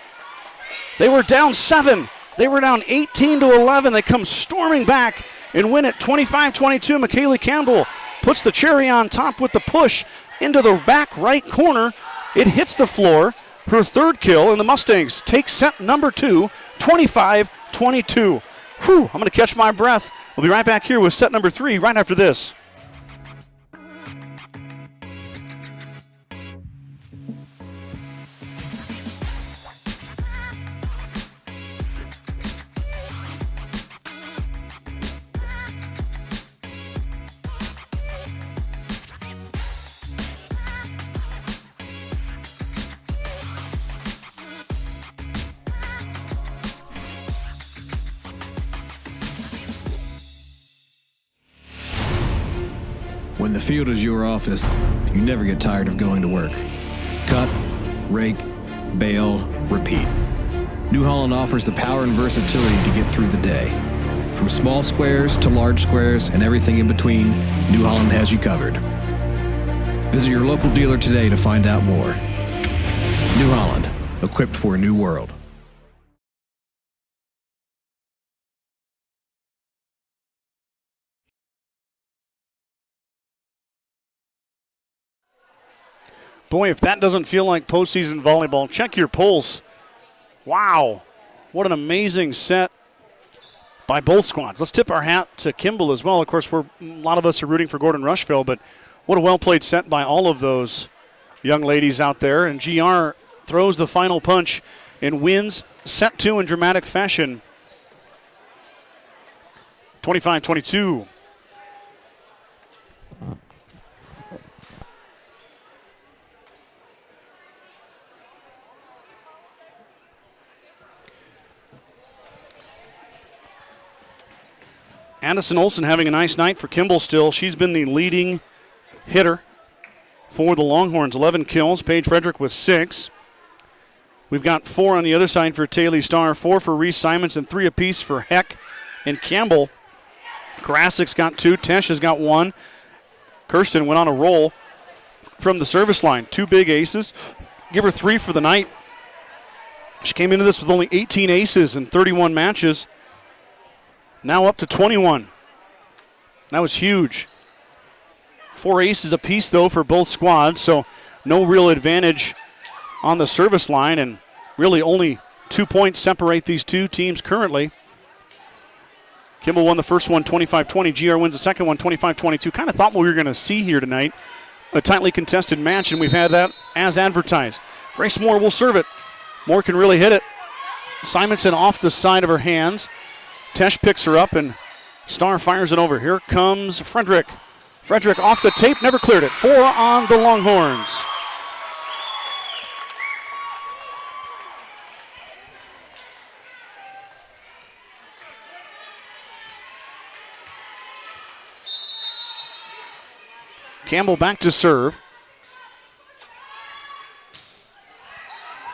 They were down 7. They were down 18-11. They come storming back and win it 25-22. McKaylee Campbell puts the cherry on top with the push into the back right corner. It hits the floor. Her third kill, and the Mustangs take set number 2, 25-22. Whew, I'm going to catch my breath. We'll be right back here with set number 3 right after this. When the field is your office, you never get tired of going to work. Cut, rake, bale, repeat. New Holland offers the power and versatility to get through the day. From small squares to large squares and everything in between, New Holland has you covered. Visit your local dealer today to find out more. New Holland, equipped for a new world. Boy, if that doesn't feel like postseason volleyball, check your pulse. Wow, what an amazing set by both squads. Let's tip our hat to Kimball as well. Of course, a lot of us are rooting for Gordon-Rushville, but what a well-played set by all of those young ladies out there. And GR throws the final punch and wins set 2 in dramatic fashion, 25-22. Addison Olsen having a nice night for Kimball still. She's been the leading hitter for the Longhorns. 11 kills. Paige Frederick with 6. We've got 4 on the other side for Taylor Starr, 4 for Reese Simonson, 3 apiece for Heck and Campbell. Karasik's got 2. Tesh has got 1. Kirsten went on a roll from the service line. 2 big aces. Give her 3 for the night. She came into this with only 18 aces in 31 matches. Now up to 21. That was huge. 4 aces apiece, though, for both squads, so no real advantage on the service line, and really only 2 points separate these two teams currently. Kimball won the first one 25-20. GR wins the second one 25-22. Kind of thought what we were going to see here tonight, a tightly contested match, and we've had that as advertised. Grace Moore will serve it. Moore can really hit it. Simonson off the side of her hands. Tesh picks her up, and Starr fires it over. Here comes Frederick. Frederick off the tape, never cleared it. 4 on the Longhorns. Campbell back to serve.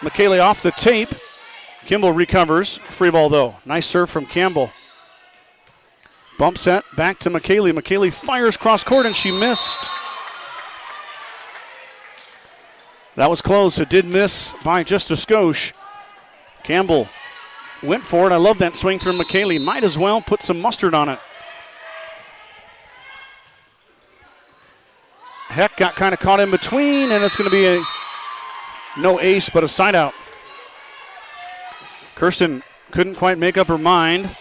McKaylee off the tape. Kimball recovers. Free ball though. Nice serve from Campbell. Bump set back to McKaylee. McKaylee fires cross court and she missed. That was close. It did miss by just a skosh. Campbell went for it. I love that swing from McKaylee. Might as well put some mustard on it. Heck got kind of caught in between, and it's going to be a no ace, but a side out. Kirsten couldn't quite make up her mind.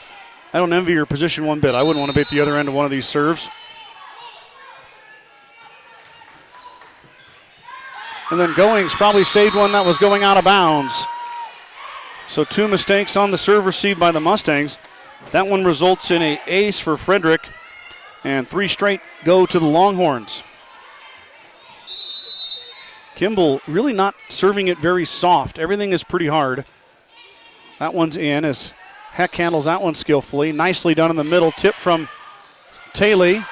I don't envy your position one bit. I wouldn't want to be at the other end of one of these serves. And then Goings probably saved one that was going out of bounds. So 2 mistakes on the serve received by the Mustangs. That one results in an ace for Frederick, and 3 straight go to the Longhorns. Kimball really not serving it very soft. Everything is pretty hard. That one's in as Heck handles that one skillfully. Nicely done in the middle. Tip from Taylor,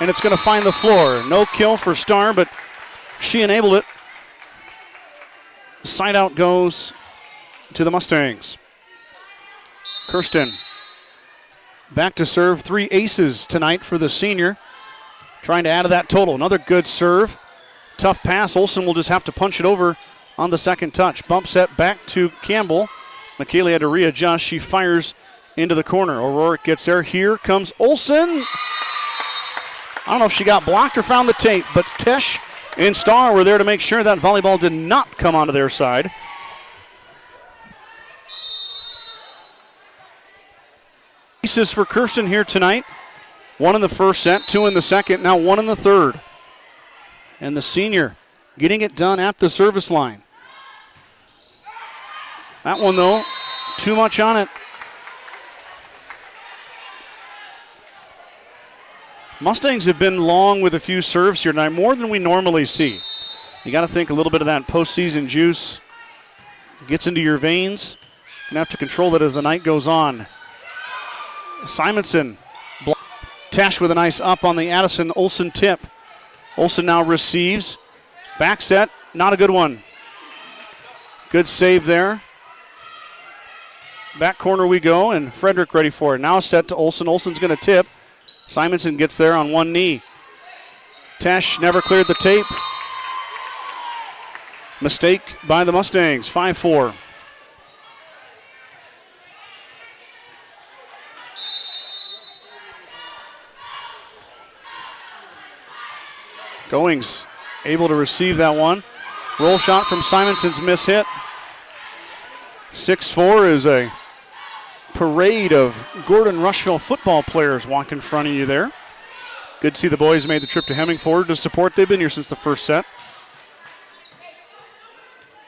and it's going to find the floor. No kill for Starr, but she enabled it. Side out goes to the Mustangs. Kirsten back to serve. 3 aces tonight for the senior. Trying to add to that total. Another good serve. Tough pass. Olsen will just have to punch it over on the second touch. Bump set back to Campbell. McKaylee had to readjust. She fires into the corner. O'Rourke gets there. Here comes Olsen. I don't know if she got blocked or found the tape, but Tesh and Starr were there to make sure that volleyball did not come onto their side. Aces for Kirsten here tonight. 1 in the first set, 2 in the second, now 1 in the third. And the senior getting it done at the service line. That one, though, too much on it. Mustangs have been long with a few serves here tonight, more than we normally see. You got to think a little bit of that postseason juice gets into your veins. You're going to have to control that as the night goes on. Simonson, Tesh with a nice up on the Addison Olsen tip. Olsen now receives. Back set, not a good one. Good save there. Back corner we go, and Frederick ready for it. Now set to Olsen. Olsen's going to tip. Simonson gets there on one knee. Tesh never cleared the tape. Mistake by the Mustangs, 5-4. Goings able to receive that one. Roll shot from Simonson's miss hit. 6-4 is a parade of Gordon-Rushville football players walk in front of you there. Good to see the boys made the trip to Hemingford to support. They've been here since the first set.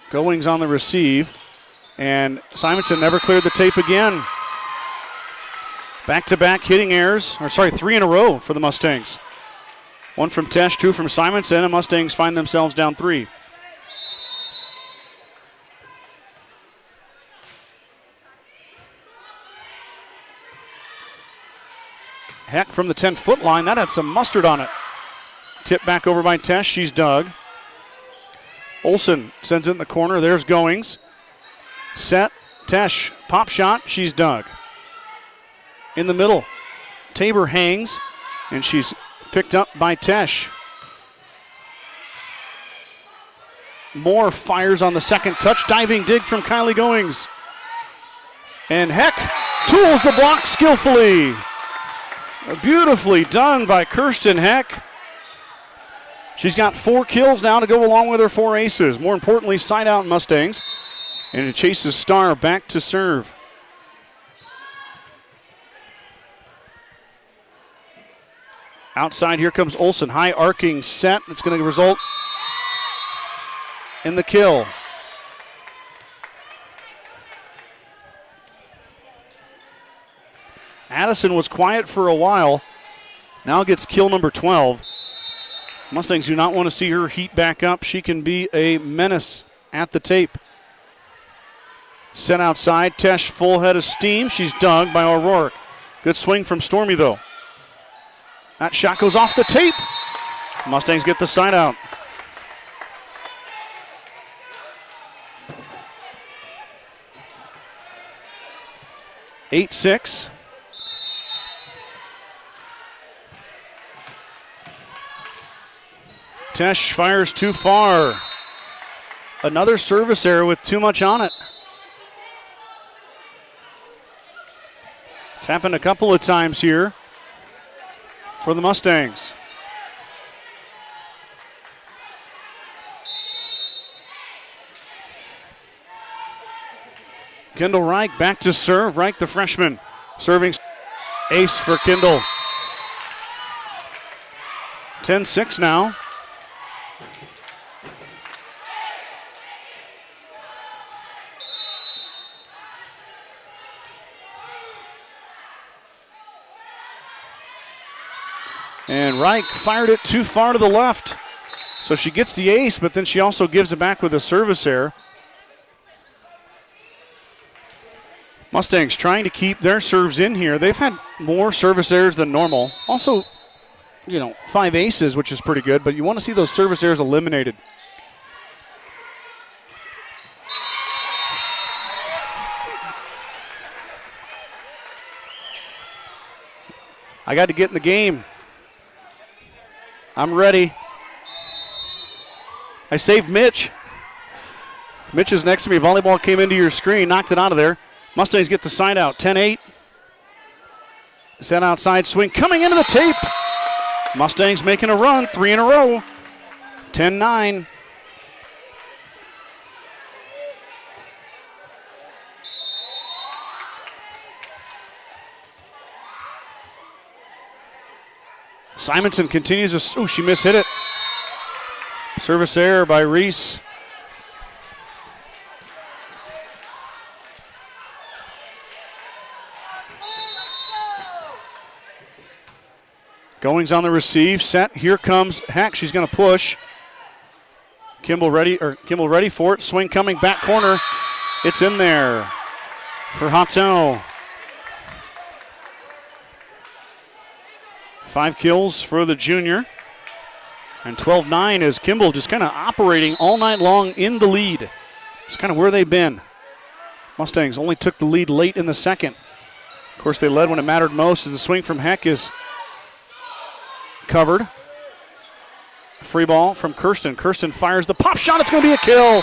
Goings on the receive, and Simonson never cleared the tape again. Back-to-back hitting errors, 3 in a row for the Mustangs. 1 from Tesh, 2 from Simonson, and Mustangs find themselves down 3. Heck from the 10-foot line, that had some mustard on it. Tip back over by Tesh, she's dug. Olsen sends it in the corner, there's Goings. Set, Tesh, pop shot, she's dug. In the middle, Tabor hangs, and she's picked up by Tesh. Moore fires on the second touch, diving dig from Kylie Goings. And Heck tools the block skillfully. Beautifully done by Kirsten Heck. She's got 4 kills now to go along with her 4 aces. More importantly, side out Mustangs. And it chases Starr back to serve. Outside, here comes Olsen. High arcing set. It's going to result in the kill. Addison was quiet for a while. Now gets kill number 12. Mustangs do not want to see her heat back up. She can be a menace at the tape. Set outside. Tesh full head of steam. She's dug by O'Rourke. Good swing from Stormy, though. That shot goes off the tape. Mustangs get the side out. (8-6). Tesh fires too far. Another service error with too much on it. It's happened a couple of times here for the Mustangs. Kendall Reich back to serve. Reich, the freshman, serving ace for Kendall. 10-6 now. And Reich fired it too far to the left. So she gets the ace, but then she also gives it back with a service error. Mustangs trying to keep their serves in here. They've had more service errors than normal. Also, 5 aces, which is pretty good, but you want to see those service errors eliminated. I got to get in the game. I'm ready. I saved Mitch. Mitch is next to me. Volleyball came into your screen, knocked it out of there. Mustangs get the side out. 10-8. Set outside swing coming into the tape. Mustangs making a run. 3 in a row. 10-9. Simonson continues to, she mishit it. Service error by Reese. Goings on the receive, set. Here comes Heck. She's going to push. Kimball ready for it. Swing coming back corner. It's in there for Hotto. 5 kills for the junior. And 12-9 is Kimball just kind of operating all night long in the lead. It's kind of where they've been. Mustangs only took the lead late in the second. Of course, they led when it mattered most as the swing from Heck is covered. Free ball from Kirsten. Kirsten fires the pop shot. It's going to be a kill.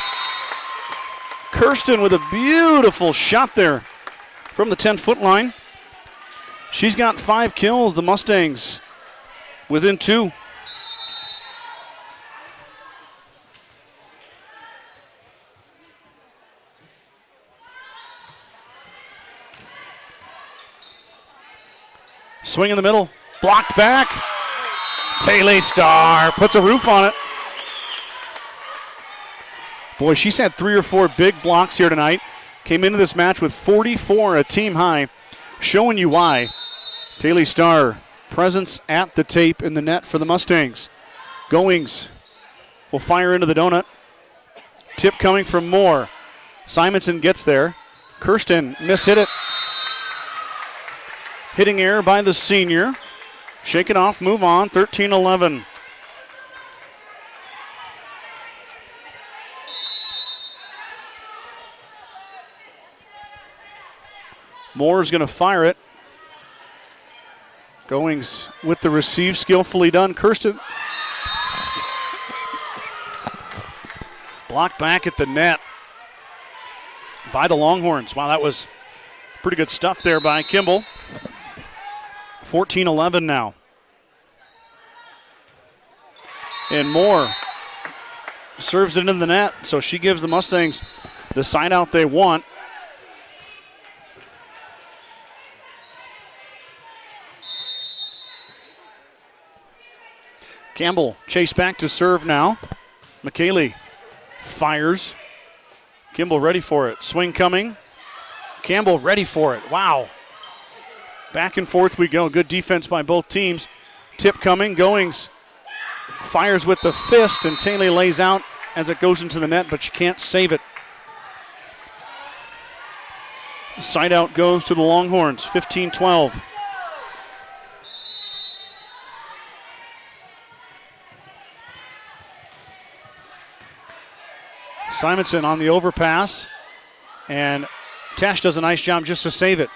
Kirsten with a beautiful shot there from the 10-foot line. She's got 5 kills. The Mustangs within 2. Swing in the middle. Blocked back. Taylor Starr puts a roof on it. Boy, she's had 3 or 4 big blocks here tonight. Came into this match with 44, a team high. Showing you why. Taylor Starr, presence at the tape in the net for the Mustangs. Goings will fire into the donut. Tip coming from Moore. Simonson gets there. Kirsten mishit it. Hitting error by the senior. Shake it off, move on, 13-11. Moore's going to fire it. Goings with the receive, skillfully done. Kirsten blocked back at the net by the Longhorns. Wow, that was pretty good stuff there by Kimball. 14-11 now. And Moore serves it into the net, so she gives the Mustangs the side out they want. Campbell chase back to serve now. McKaylee fires. Kimball ready for it. Swing coming. Campbell ready for it. Wow. Back and forth we go. Good defense by both teams. Tip coming. Goings fires with the fist, and Taylor lays out as it goes into the net, but she can't save it. Side out goes to the Longhorns. 15-12. Simonson on the overpass, and Tesh does a nice job just to save it.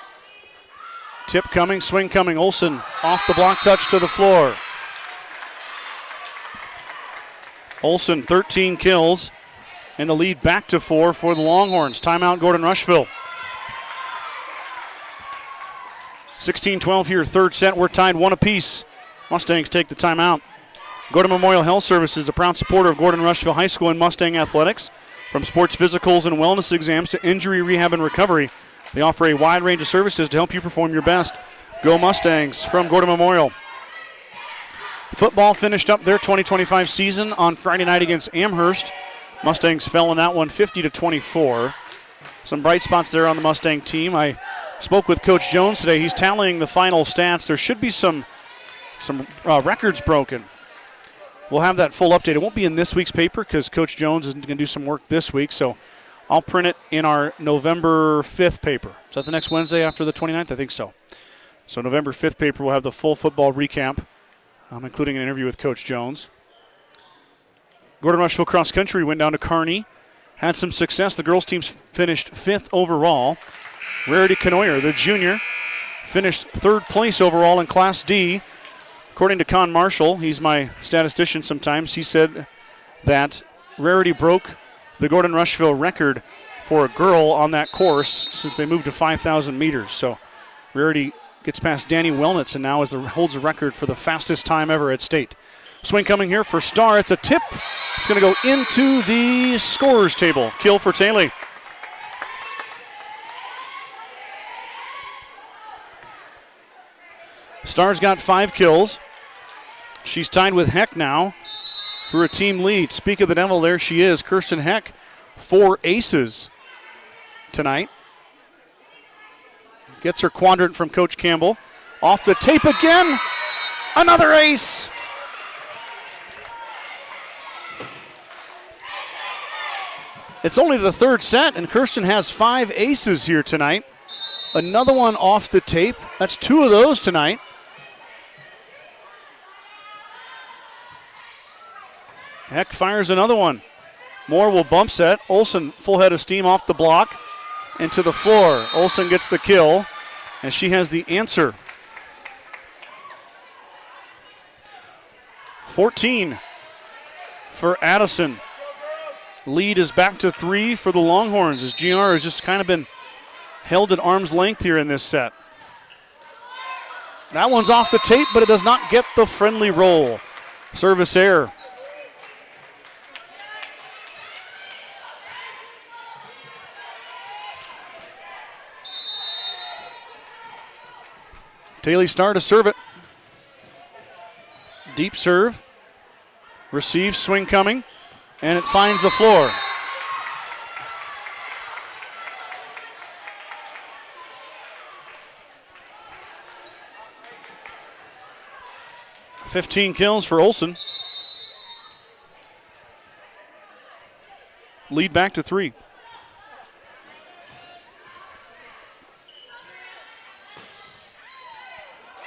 Tip coming, swing coming. Olsen off the block, touch to the floor. Olsen, 13 kills, and the lead back to 4 for the Longhorns. Timeout, Gordon-Rushville. 16-12 here, third set. We're tied 1 apiece. Mustangs take the timeout. Gordon Memorial Health Services, a proud supporter of Gordon-Rushville High School and Mustang athletics. From sports physicals and wellness exams to injury rehab and recovery, they offer a wide range of services to help you perform your best. Go Mustangs from Gordon Memorial. Football finished up their 2025 season on Friday night against Amherst. Mustangs fell in that one 50-24. Some bright spots there on the Mustang team. I spoke with Coach Jones today. He's tallying the final stats. There should be some records broken. We'll have that full update. It won't be in this week's paper because Coach Jones is going to do some work this week, so I'll print it in our November 5th paper. Is that the next Wednesday after the 29th? I think so. So November 5th paper will have the full football recap, including an interview with Coach Jones. Gordon-Rushville cross country went down to Kearney. Had some success. The girls' team finished 5th overall. Rarity Canoyer, the junior, finished 3rd place overall in Class D. According to Con Marshall, he's my statistician sometimes, he said that Rarity broke the Gordon-Rushville record for a girl on that course since they moved to 5,000 meters. So Rarity gets past Danny Wellnitz and now holds the record for the fastest time ever at state. Swing coming here for Starr. It's a tip. It's going to go into the scorer's table. Kill for Taylor. Starr's got 5 kills. She's tied with Heck now for a team lead. Speak of the devil, there she is. Kirsten Heck, 4 aces tonight. Gets her quadrant from Coach Campbell. Off the tape again. Another ace. It's only the 3rd set, and Kirsten has 5 aces here tonight. Another one off the tape. That's 2 of those tonight. Heck fires another one. Moore will bump set. Olsen, full head of steam off the block and to the floor. Olsen gets the kill, and she has the answer. 14 for Addison. Lead is back to 3 for the Longhorns as GR has just kind of been held at arm's length here in this set. That one's off the tape, but it does not get the friendly roll. Service error. Taylor Starr to serve it. Deep serve. Receive, swing coming, and it finds the floor. $15 kills for Olsen. Lead back to 3.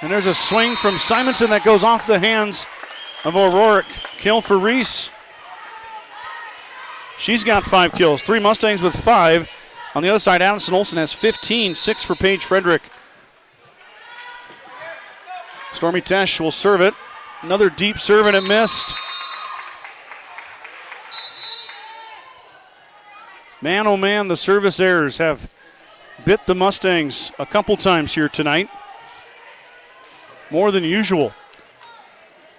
And there's a swing from Simonson that goes off the hands of O'Rourke. Kill for Reese. She's got 5 kills. 3 Mustangs with 5. On the other side, Addison Olsen has 15. 6 for Paige Frederick. Stormy Tesh will serve it. Another deep serve, and it missed. Man, oh man, the service errors have bit the Mustangs a couple times here tonight. More than usual.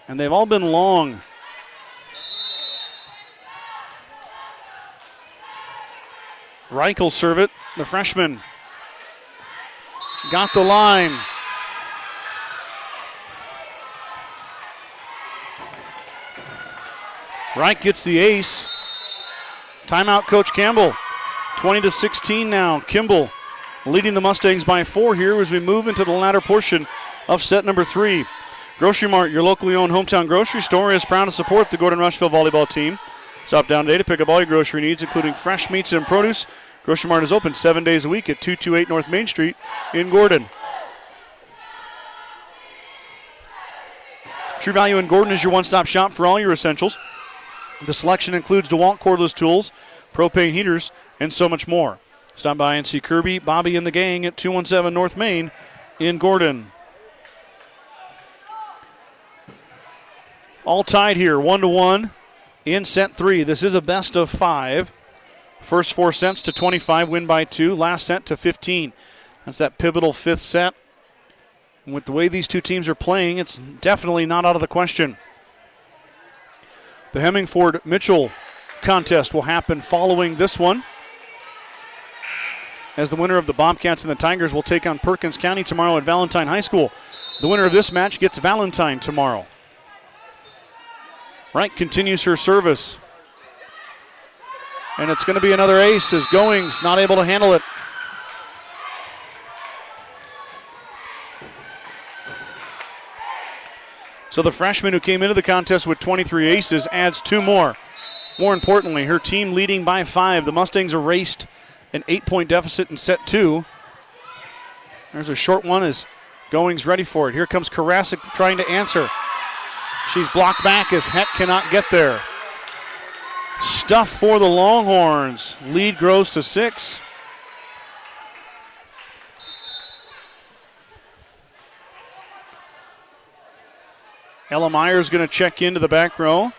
And they've all been long. Reich will serve it. The freshman got the line. Reich gets the ace. Timeout, Coach Campbell. 20-16 now. Kimball leading the Mustangs by 4 here as we move into the latter portion of set number 3. Grocery Mart, your locally owned hometown grocery store, is proud to support the Gordon-Rushville volleyball team. Stop down today to pick up all your grocery needs, including fresh meats and produce. Grocery Mart is open 7 days a week at 228 North Main Street in Gordon. True Value in Gordon is your one-stop shop for all your essentials. The selection includes DeWalt cordless tools, propane heaters, and so much more. Stop by and see Kirby, Bobby, and the gang at 217 North Main in Gordon. All tied here, 1-1 in set 3. This is a best of 5. First 4 sets to 25, win by 2. Last set to 15. That's that pivotal 5th set. And with the way these two teams are playing, it's definitely not out of the question. The Hemingford-Mitchell contest will happen following this one, as the winner of the Bobcats and the Tigers will take on Perkins County tomorrow at Valentine High School. The winner of this match gets Valentine tomorrow. Wright continues her service. And it's going to be another ace as Goings not able to handle it. So the freshman who came into the contest with 23 aces adds 2 more. More importantly, her team leading by 5. The Mustangs erased an 8-point deficit in set 2. There's a short one as Goings ready for it. Here comes Karasik trying to answer. She's blocked back as Heck cannot get there. Stuff for the Longhorns. Lead grows to 6. Ella Meyer's going to check into the back row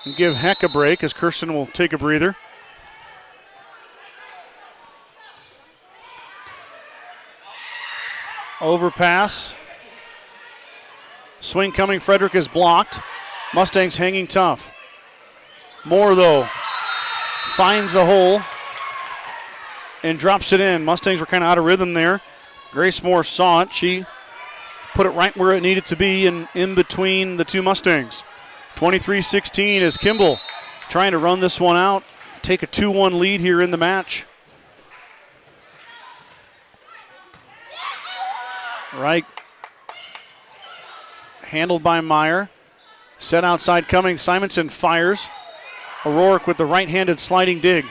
and give Heck a break as Kirsten will take a breather. Overpass. Swing coming. Frederick is blocked. Mustangs hanging tough. Moore, though, finds a hole and drops it in. Mustangs were kind of out of rhythm there. Grace Moore saw it. She put it right where it needed to be and in between the two Mustangs. 23-16 is Kimball trying to run this one out, take a 2-1 lead here in the match. Right. Handled by Meyer. Set outside coming. Simonson fires. O'Rourke with the right-handed sliding dig.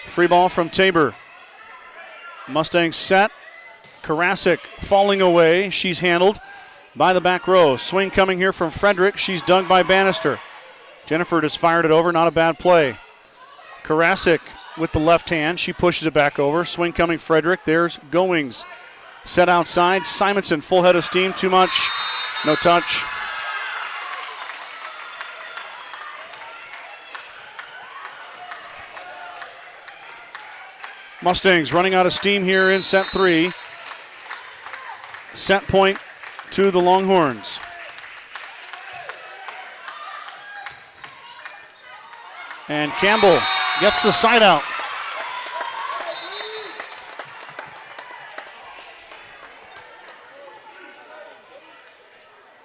Free ball from Tabor. Mustangs set. Karasik falling away. She's handled by the back row. Swing coming here from Frederick. She's dug by Bannister. Jennifer has fired it over. Not a bad play. Karasik with the left hand. She pushes it back over. Swing coming Frederick. There's Goings. Set outside. Simonson full head of steam. Too much. No touch. Mustangs running out of steam here in set 3. Set point to the Longhorns. And Campbell gets the side out.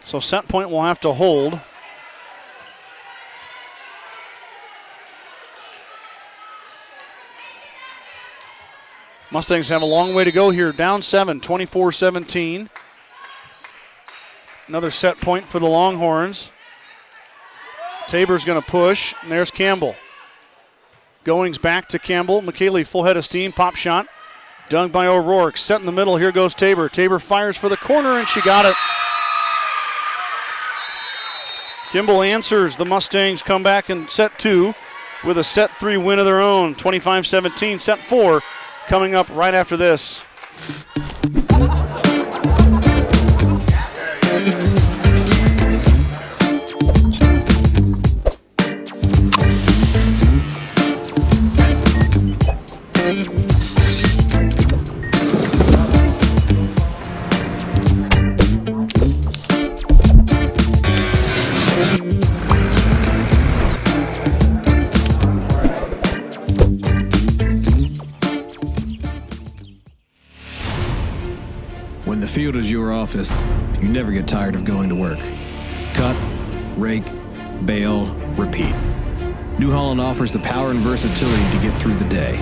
So set point will have to hold. Mustangs have a long way to go here. Down 7, 24-17. Another set point for the Longhorns. Tabor's going to push, and there's Campbell. Goings back to Campbell. McKaylee full head of steam, pop shot. Dug by O'Rourke. Set in the middle, here goes Tabor. Tabor fires for the corner, and she got it. Kimball answers. The Mustangs come back in set 2 with a set 3 win of their own. 25-17, set 4. Coming up right after this. When the field is your office, you never get tired of going to work. Cut, rake, bale, repeat. New Holland offers the power and versatility to get through the day.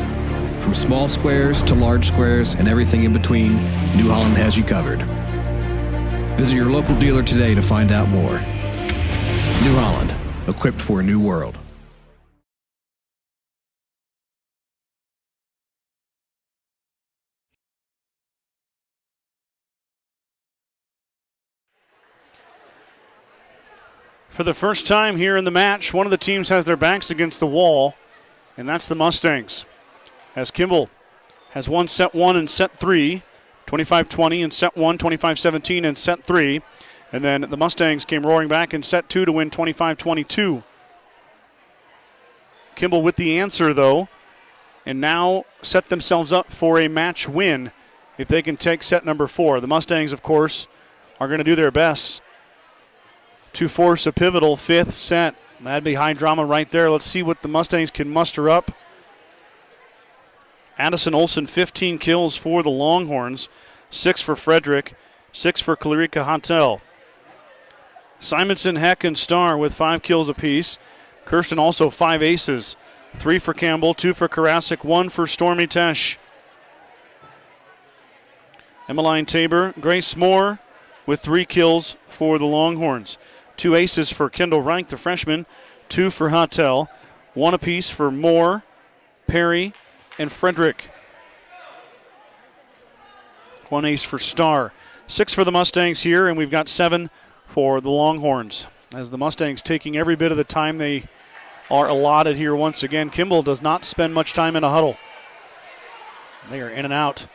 From small squares to large squares and everything in between, New Holland has you covered. Visit your local dealer today to find out more. New Holland, equipped for a new world. For the first time here in the match, one of the teams has their backs against the wall and that's the Mustangs. As Kimball has won set 1 and set 3, 25-20 in set 1, 25-17 in set 3. And then the Mustangs came roaring back in set 2 to win 25-22. Kimball with the answer, though, and now set themselves up for a match win if they can take set number 4. The Mustangs, of course, are going to do their best to force a pivotal 5th set. That'd be high drama right there. Let's see what the Mustangs can muster up. Addison Olsen, 15 kills for the Longhorns, 6 for Frederick, 6 for Klarica Hotel. Simonson, Heck, and Starr with 5 kills apiece. Kirsten also 5 aces, 3 for Campbell, 2 for Karasik, 1 for Stormy Tesh. Emmeline Tabor, Grace Moore with 3 kills for the Longhorns. 2 aces for Kendall Reich, the freshman, 2 for Hotel, 1 apiece for Moore, Perry, and Frederick. 1 ace for Starr. 6 for the Mustangs here, and we've got 7 for the Longhorns. As the Mustangs taking every bit of the time they are allotted here once again. Kimball does not spend much time in a huddle. They are in and out.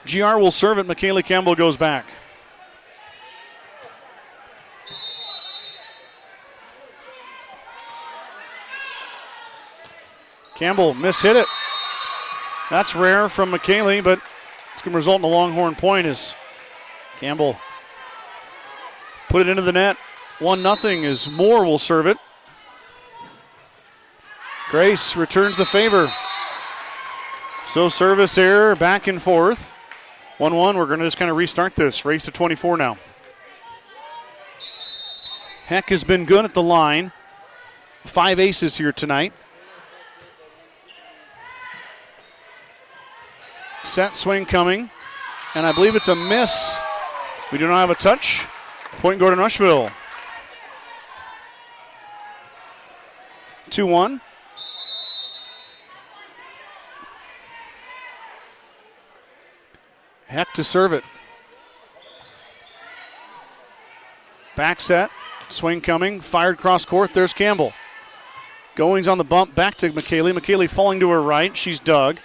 GR will serve it. McKaylee Campbell goes back. Campbell mishit it. That's rare from McKaylee, but it's going to result in a Longhorn point as Campbell put it into the net. 1-0 as Moore will serve it. Grace returns the favor. So service error, back and forth. 1-1, we're going to just kind of restart this. Race to 24 now. Heck has been good at the line. 5 aces here tonight. Set swing coming, and I believe it's a miss. We do not have a touch. Point Gordon-Rushville. 2-1. Heck to serve it. Back set. Swing coming. Fired cross court. There's Campbell. Goings on the bump. Back to McKaylee. McKaylee falling to her right. She's dug.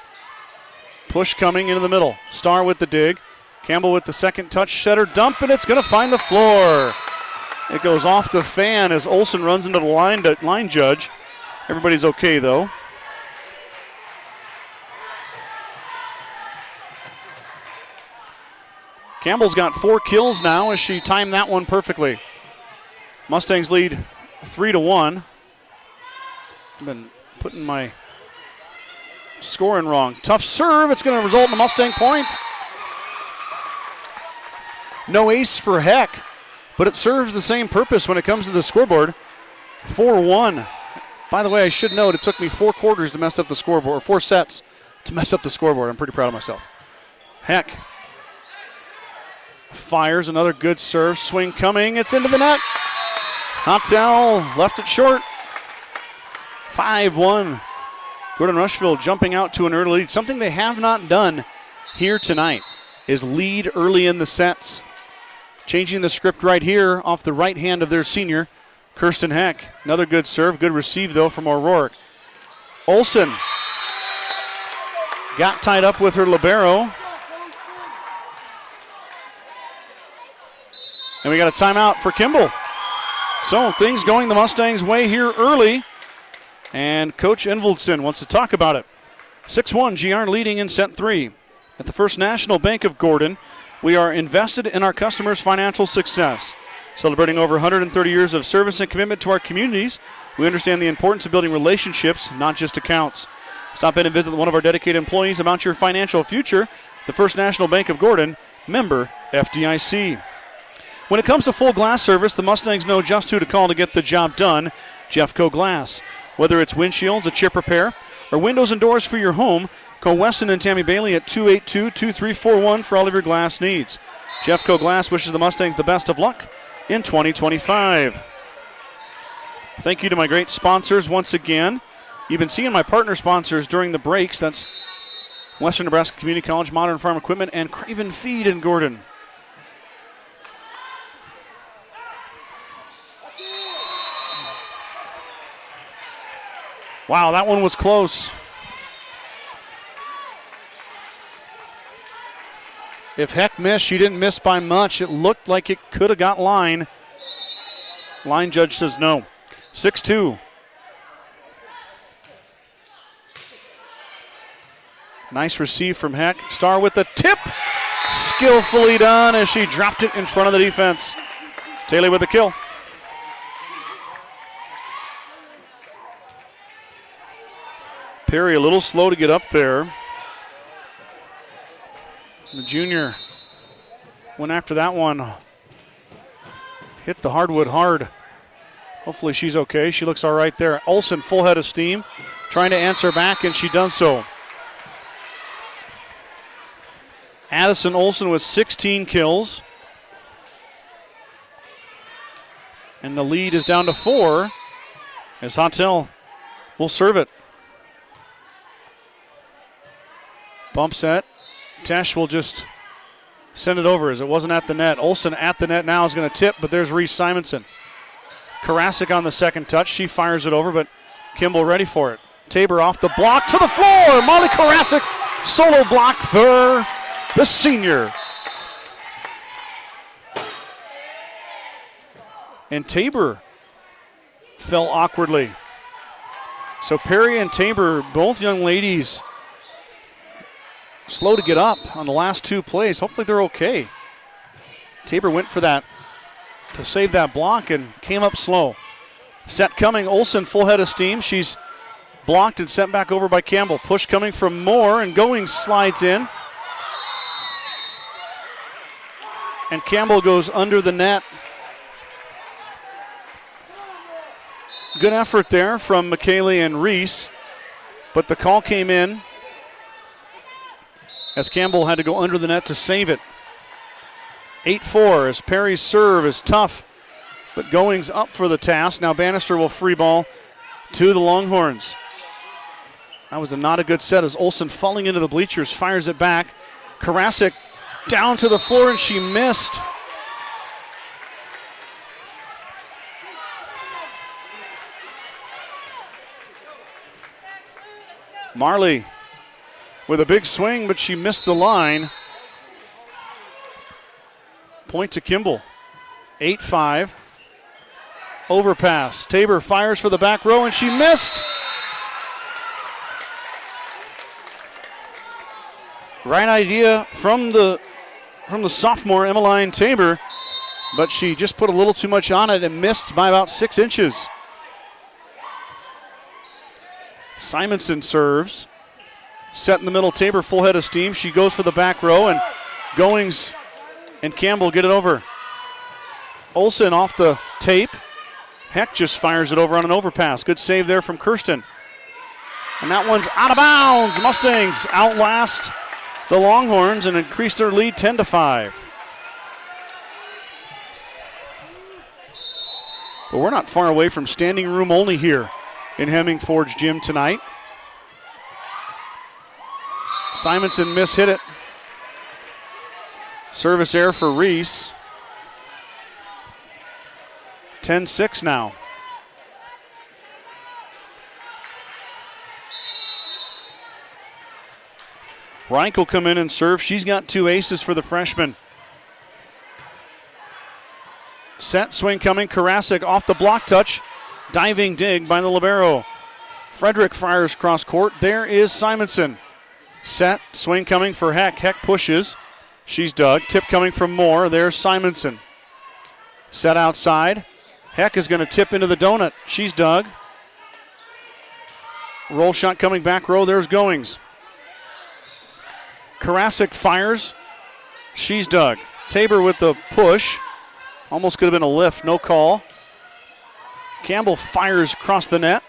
Push coming into the middle. Starr with the dig. Campbell with the second touch. Setter dump, and it's going to find the floor. It goes off the fan as Olsen runs into the line judge. Everybody's okay, though. Campbell's got 4 kills now as she timed that one perfectly. Mustangs lead 3-1. I've been putting my scoring wrong. Tough serve. It's going to result in a Mustang point. No ace for Heck, but it serves the same purpose when it comes to the scoreboard. 4-1. By the way, I should note it took me 4 quarters to mess up the scoreboard, or 4 sets to mess up the scoreboard. I'm pretty proud of myself. Heck fires another good serve. Swing coming. It's into the net. Hotel left it short. 5-1. Gordon-Rushville jumping out to an early lead. Something they have not done here tonight is lead early in the sets. Changing the script right here off the right hand of their senior, Kirsten Heck. Another good serve. Good receive, though, from O'Rourke. Olsen got tied up with her libero. And we got a timeout for Kimball. So things going the Mustangs' way here early. And Coach Envoldson wants to talk about it. 6-1, GR leading in set 3. At the First National Bank of Gordon, we are invested in our customers' financial success. Celebrating over 130 years of service and commitment to our communities, we understand the importance of building relationships, not just accounts. Stop in and visit one of our dedicated employees about your financial future. The First National Bank of Gordon, member FDIC. When it comes to full glass service, the Mustangs know just who to call to get the job done. Jeffco Glass. Whether it's windshields, a chip repair, or windows and doors for your home, call Weston and Tammy Bailey at 282-2341 for all of your glass needs. Jeffco Glass wishes the Mustangs the best of luck in 2025. Thank you to my great sponsors once again. You've been seeing my partner sponsors during the breaks. That's Western Nebraska Community College, Modern Farm Equipment, and Craven Feed in Gordon. Wow, that one was close. If Heck missed, she didn't miss by much. It looked like it could have got line. Line judge says no. 6-2. Nice receive from Heck. Star with the tip. Skillfully done as she dropped it in front of the defense. Taylor with the kill. Perry a little slow to get up there. The junior went after that one. Hit the hardwood hard. Hopefully she's okay. She looks all right there. Olsen, full head of steam, trying to answer back, and she does so. Addison Olsen with 16 kills. And the lead is down to 4 as Hotel will serve it. Bump set. Tesh will just send it over as it wasn't at the net. Olsen at the net now is going to tip, but there's Reese Simonson. Karasik on the second touch. She fires it over, but Kimball ready for it. Tabor off the block to the floor. Molly Karasik, solo block for the senior. And Tabor fell awkwardly. So Perry and Tabor, both young ladies, slow to get up on the last 2 plays. Hopefully they're okay. Tabor went for that to save that block and came up slow. Set coming. Olsen full head of steam. She's blocked and sent back over by Campbell. Push coming from Moore, and Goings slides in. And Campbell goes under the net. Good effort there from McKaylee and Reese, but the call came in as Campbell had to go under the net to save it. 8-4 as Perry's serve is tough, but Goings up for the task. Now Bannister will free ball to the Longhorns. That was not a good set as Olsen falling into the bleachers fires it back. Karasik down to the floor, and she missed. Marley with a big swing, but she missed the line. Point to Kimball. 8-5. Overpass. Tabor fires for the back row, and she missed. Right idea from the sophomore Emmeline Tabor, but she just put a little too much on it and missed by about 6 inches. Simonson serves. Set in the middle, Tabor full head of steam. She goes for the back row, and Goings and Campbell get it over. Olsen off the tape. Heck just fires it over on an overpass. Good save there from Kirsten. And that one's out of bounds. Mustangs outlast the Longhorns and increase their lead 10-5. But we're not far away from standing room only here in Hemingford's gym tonight. Simonson mishit it. Service error for Reese. 10-6 now. Reich will come in and serve. She's got 2 aces for the freshman. Set swing coming. Karasik off the block touch. Diving dig by the libero. Frederick fires cross court. There is Simonson. Set swing coming for Heck. Heck pushes. She's dug. Tip coming from Moore. There's Simonson. Set outside. Heck is going to tip into the donut. She's dug. Roll shot coming back row. There's Goings. Karasik fires. She's dug. Tabor with the push. Almost could have been a lift. No call. Campbell fires across the net.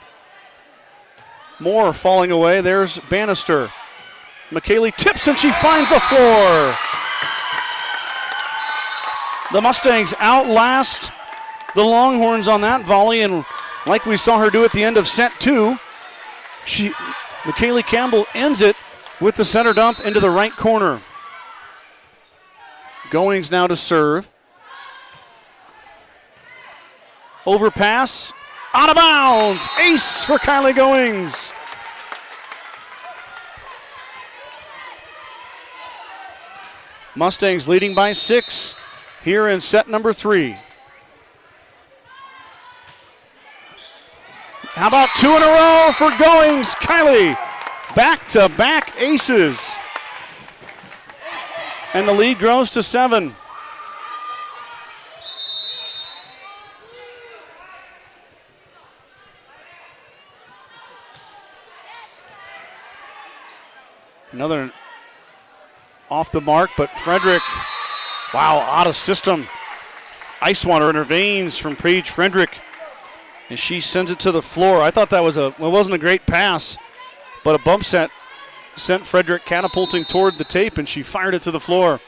Moore falling away. There's Bannister. McKaylee tips and she finds the floor. The Mustangs outlast the Longhorns on that volley, and like we saw her do at the end of set 2, McKaylee Campbell ends it with the center dump into the right corner. Goings now to serve. Overpass, out of bounds. Ace for Kylie Goings. Mustangs leading by 6 here in set number 3. How about 2 in a row for Goings? Kylie, back-to-back aces. And the lead grows to 7. Another off the mark, but Frederick, wow, out of system. Ice water in her veins from Paige Frederick, and she sends it to the floor. I thought that was it wasn't a great pass, but a bump set sent Frederick catapulting toward the tape, and she fired it to the floor.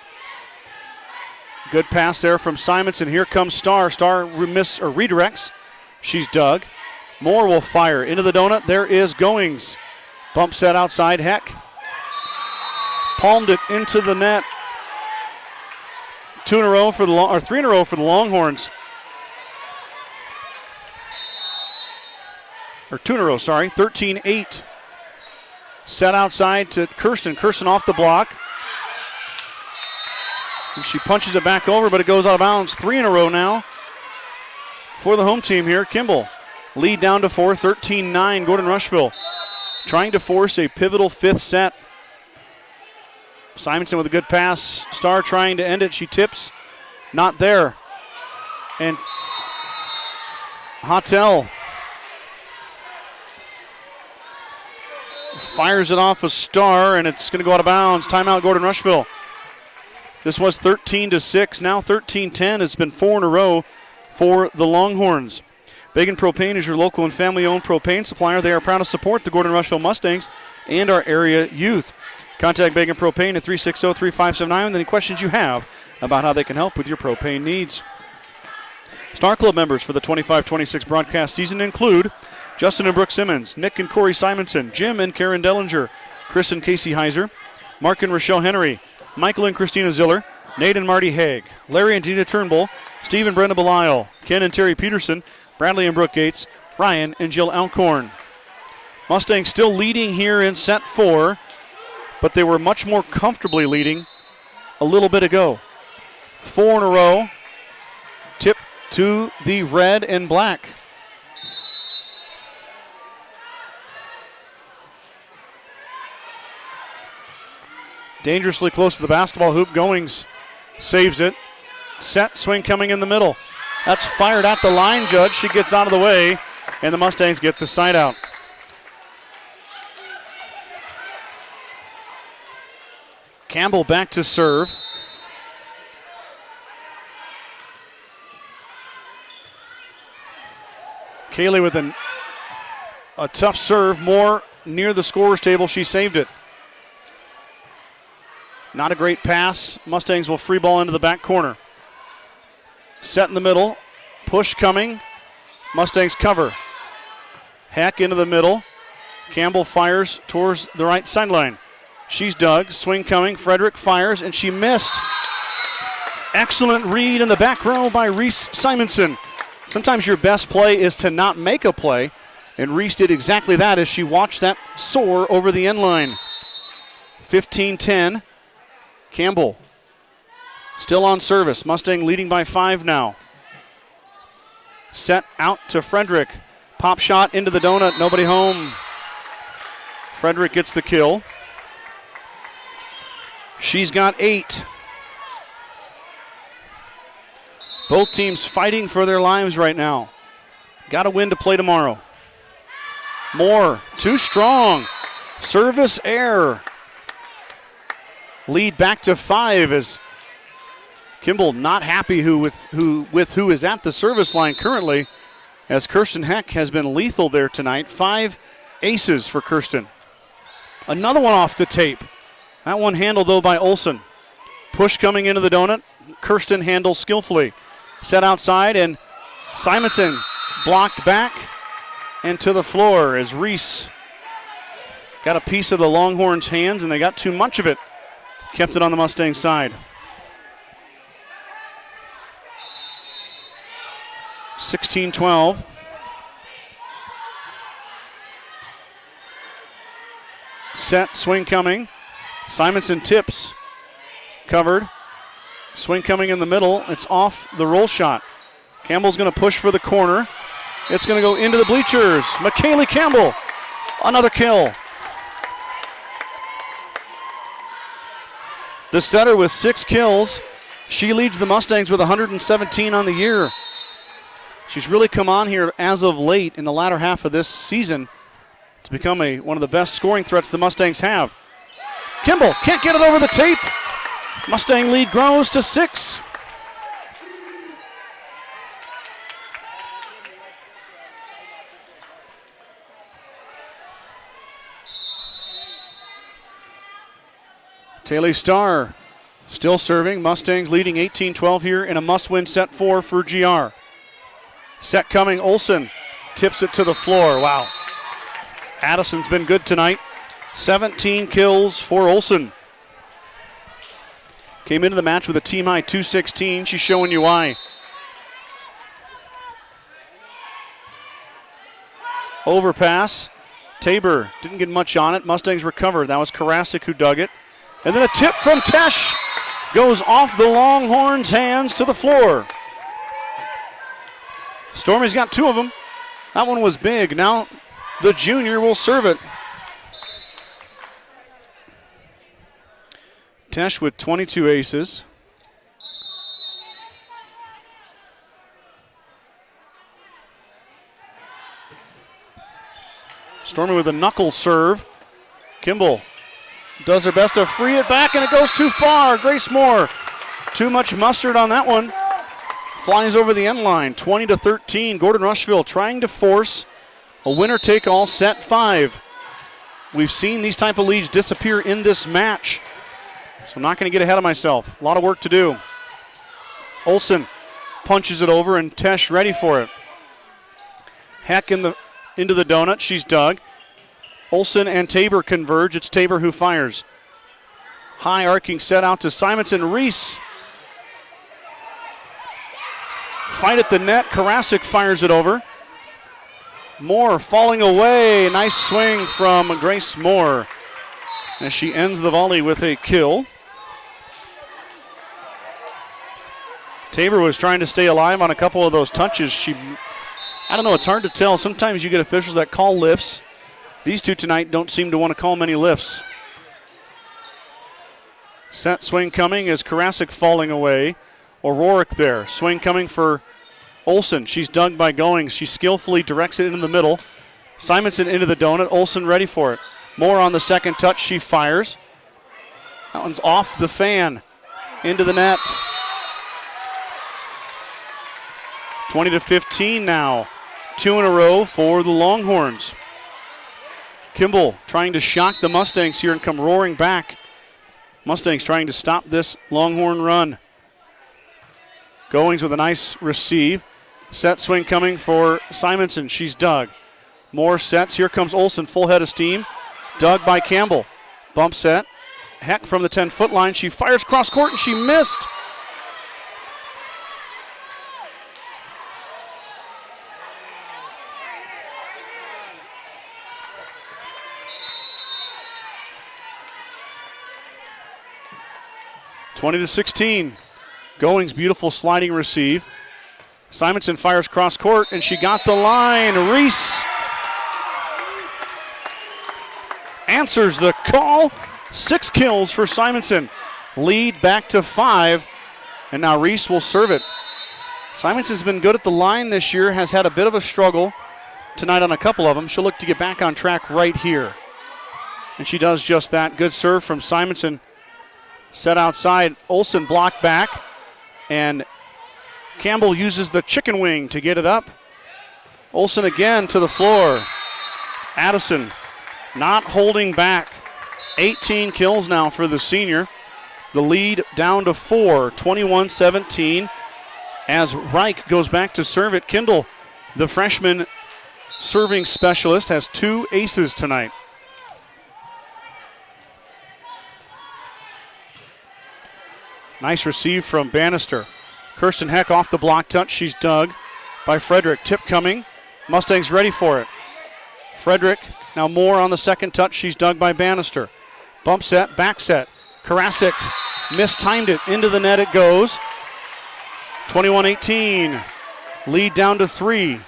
Good pass there from Simonson. Here comes Starr. Starr redirects. She's dug. Moore will fire into the donut. There is Goings. Bump set outside. Heck palmed it into the net. 3 in a row for the Longhorns. Or 2 in a row, sorry. 13-8. Set outside to Kirsten. Kirsten off the block. And she punches it back over, but it goes out of bounds. 3 in a row now for the home team here. Kimball lead down to 4, 13-9. Gordon-Rushville trying to force a pivotal 5th set. Simonson with a good pass. Starr trying to end it. She tips. Not there. And Hottel fires it off a Starr, and it's going to go out of bounds. Timeout, Gordon-Rushville. This was 13-6. Now 13-10. It's been 4 in a row for the Longhorns. Bagan Propane is your local and family-owned propane supplier. They are proud to support the Gordon-Rushville Mustangs and our area youth. Contact Bagan Propane at 360-3579 with any questions you have about how they can help with your propane needs. Star Club members for the 25-26 broadcast season include Justin and Brooke Simmons, Nick and Corey Simonson, Jim and Karen Dellinger, Chris and Casey Heiser, Mark and Rochelle Henry, Michael and Christina Ziller, Nate and Marty Haig, Larry and Dina Turnbull, Steve and Brenda Belisle, Ken and Terry Peterson, Bradley and Brooke Gates, Ryan and Jill Alcorn. Mustangs still leading here in set 4, but they were much more comfortably leading a little bit ago. 4 in a row, tip to the red and black. Dangerously close to the basketball hoop. Goings saves it. Set swing coming in the middle. That's fired at the line judge. She gets out of the way, and the Mustangs get the side out. Campbell back to serve. Kaylee with a tough serve. More near the scorer's table. She saved it. Not a great pass. Mustangs will free ball into the back corner. Set in the middle. Push coming. Mustangs cover. Heck into the middle. Campbell fires towards the right sideline. She's dug. Swing coming. Frederick fires, and she missed. Excellent read in the back row by Reese Simonson. Sometimes your best play is to not make a play, and Reese did exactly that as she watched that soar over the end line. 15-10. Campbell still on service. Mustang leading by 5 now. Set out to Frederick. Pop shot into the donut. Nobody home. Frederick gets the kill. She's got 8. Both teams fighting for their lives right now. Got to win to play tomorrow. Moore, too strong. Service error. Lead back to 5 as Kimball not happy with who is at the service line currently, as Kirsten Heck has been lethal there tonight. 5 aces for Kirsten. Another one off the tape. That one handled though by Olsen. Push coming into the donut. Kirsten handles skillfully. Set outside, and Simonson blocked back and to the floor as Reese got a piece of the Longhorns' hands, and they got too much of it. Kept it on the Mustang side. 16-12. Set, swing coming. Simonson tips. Covered. Swing coming in the middle. It's off the roll shot. Campbell's going to push for the corner. It's going to go into the bleachers. McKaylee Campbell, another kill. The setter with 6 kills. She leads the Mustangs with 117 on the year. She's really come on here as of late in the latter half of this season to become one of the best scoring threats the Mustangs have. Kimball can't get it over the tape. Mustang lead grows to 6. Taylor Starr still serving. Mustangs leading 18-12 here in a must-win set 4 for GR. Set coming. Olsen tips it to the floor. Wow. Addison's been good tonight. 17 kills for Olsen. Came into the match with a team high 216. She's showing you why. Overpass. Tabor didn't get much on it. Mustangs recovered. That was Karasik who dug it. And then a tip from Tesh goes off the Longhorns' hands to the floor. Stormy's got 2 of them. That one was big. Now the junior will serve it. Tesh with 22 aces. Stormy with a knuckle serve. Kimball does her best to free it back, and it goes too far. Grace Moore, too much mustard on that one. Flies over the end line, 20-13. Gordon-Rushville trying to force a winner-take-all set 5. We've seen these type of leads disappear in this match, so I'm not going to get ahead of myself. A lot of work to do. Olsen punches it over, and Tesh ready for it. Heck into the donut. She's dug. Olsen and Tabor converge. It's Tabor who fires. High arcing set out to Simonson. Reese. Fight at the net. Karasik fires it over. Moore falling away. Nice swing from Grace Moore as she ends the volley with a kill. Tabor was trying to stay alive on a couple of those touches. I don't know, it's hard to tell. Sometimes you get officials that call lifts. These two tonight don't seem to want to call many lifts. Set swing coming as Karasik falling away. O'Rourke there. Swing coming for Olsen. She's dug by Goings. She skillfully directs it into the middle. Simonson into the donut. Olsen ready for it. Moore on the second touch. She fires. That one's off the fan. Into the net. 20-15 now. 2 in a row for the Longhorns. Kimball trying to shock the Mustangs here and come roaring back. Mustangs trying to stop this Longhorn run. Goings with a nice receive. Set swing coming for Simonson. She's dug. More sets. Here comes Olsen, full head of steam. Dug by Campbell. Bump set. Heck from the 10-foot line. She fires cross court and she missed. (20-16). Goings, beautiful sliding receive. Simonson fires cross court, and she got the line. Reese answers the call. 6 kills for Simonson. Lead back to 5, and now Reese will serve it. Simonson's been good at the line this year, has had a bit of a struggle tonight on a couple of them. She'll look to get back on track right here. And she does just that. Good serve from Simonson. Set outside. Olsen blocked back. And Campbell uses the chicken wing to get it up. Olsen again to the floor. Addison not holding back. 18 kills now for the senior. the lead down to 4, 21-17. As Reich goes back to serve it, Kimball, the freshman serving specialist, has 2 aces tonight. Nice receive from Bannister. Kirsten Heck off the block touch. She's dug by Frederick. Tip coming. Mustangs ready for it. Frederick now more on the second touch. She's dug by Bannister. Bump set, back set. Karasik mistimed it. Into the net it goes. 21-18. Lead down to 3.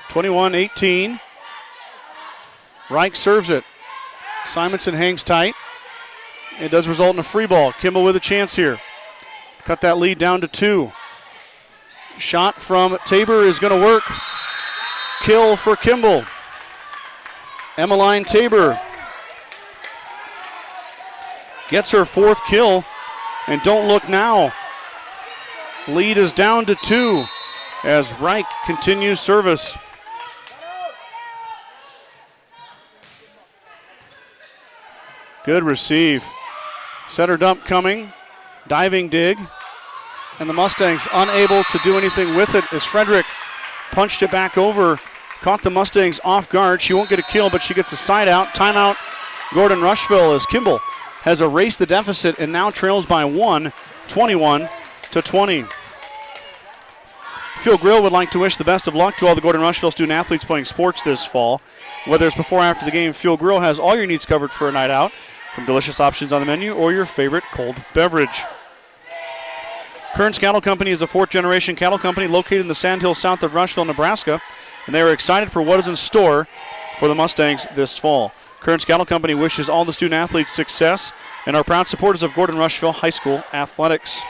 (21-18). Reich serves it. Simonson hangs tight. It does result in a free ball. Kimball with a chance here. Cut that lead down to 2. Shot from Tabor is going to work. Kill for Kimball. Emmeline Tabor gets her 4th kill. And don't look now. Lead is down to 2 as Reich continues service. Good receive. Center dump coming. Diving dig. And the Mustangs unable to do anything with it as Frederick punched it back over. Caught the Mustangs off guard. She won't get a kill, but she gets a side out. Timeout Gordon-Rushville as Kimball has erased the deficit and now trails by 1, 21-20. Field Grill would like to wish the best of luck to all the Gordon-Rushville student athletes playing sports this fall. Whether it's before or after the game, Field Grill has all your needs covered for a night out, from delicious options on the menu or your favorite cold beverage. Kearns Cattle Company is a 4th-generation cattle company located in the Sandhills south of Rushville, Nebraska, and they are excited for what is in store for the Mustangs this fall. Kearns Cattle Company wishes all the student athletes success and are proud supporters of Gordon-Rushville High School athletics.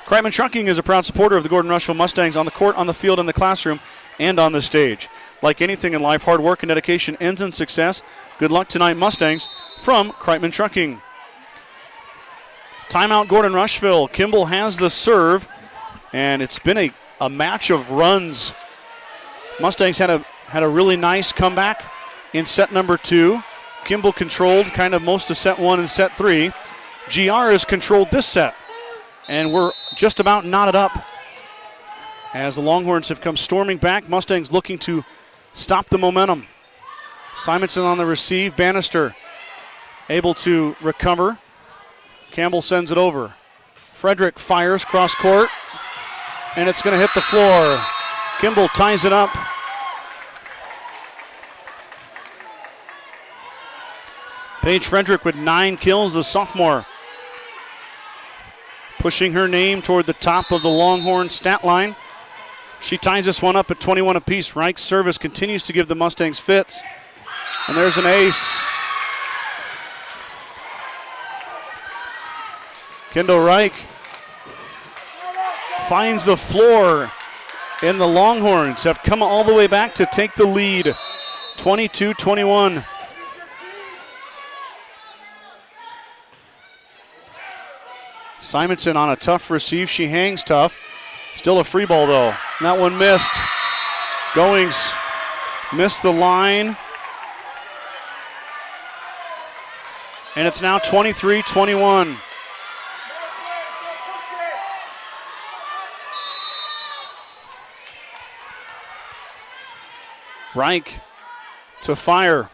Kreitman Trucking is a proud supporter of the Gordon-Rushville Mustangs on the court, on the field, in the classroom, and on the stage. Like anything in life, hard work and dedication ends in success. Good luck tonight, Mustangs, from Kreitman Trucking. Timeout Gordon-Rushville. Kimball has the serve, and it's been a match of runs. Mustangs had a really nice comeback in set number 2. Kimball controlled kind of most of set 1 and set 3. GR has controlled this set, and we're just about knotted up as the Longhorns have come storming back. Mustangs looking to stop the momentum. Simonson on the receive. Bannister able to recover. Campbell sends it over. Frederick fires cross court, and it's going to hit the floor. Kimball ties it up. Paige Frederick with 9 kills, the sophomore, pushing her name toward the top of the Longhorn stat line. She ties this one up at 21 apiece. Reich's service continues to give the Mustangs fits. And there's an ace. Kendall Reich finds the floor, and the Longhorns have come all the way back to take the lead, 22-21. Simonson on a tough receive. She hangs tough. Still a free ball, though. That one missed. Goings missed the line. And it's now 23-21. Reich to fire.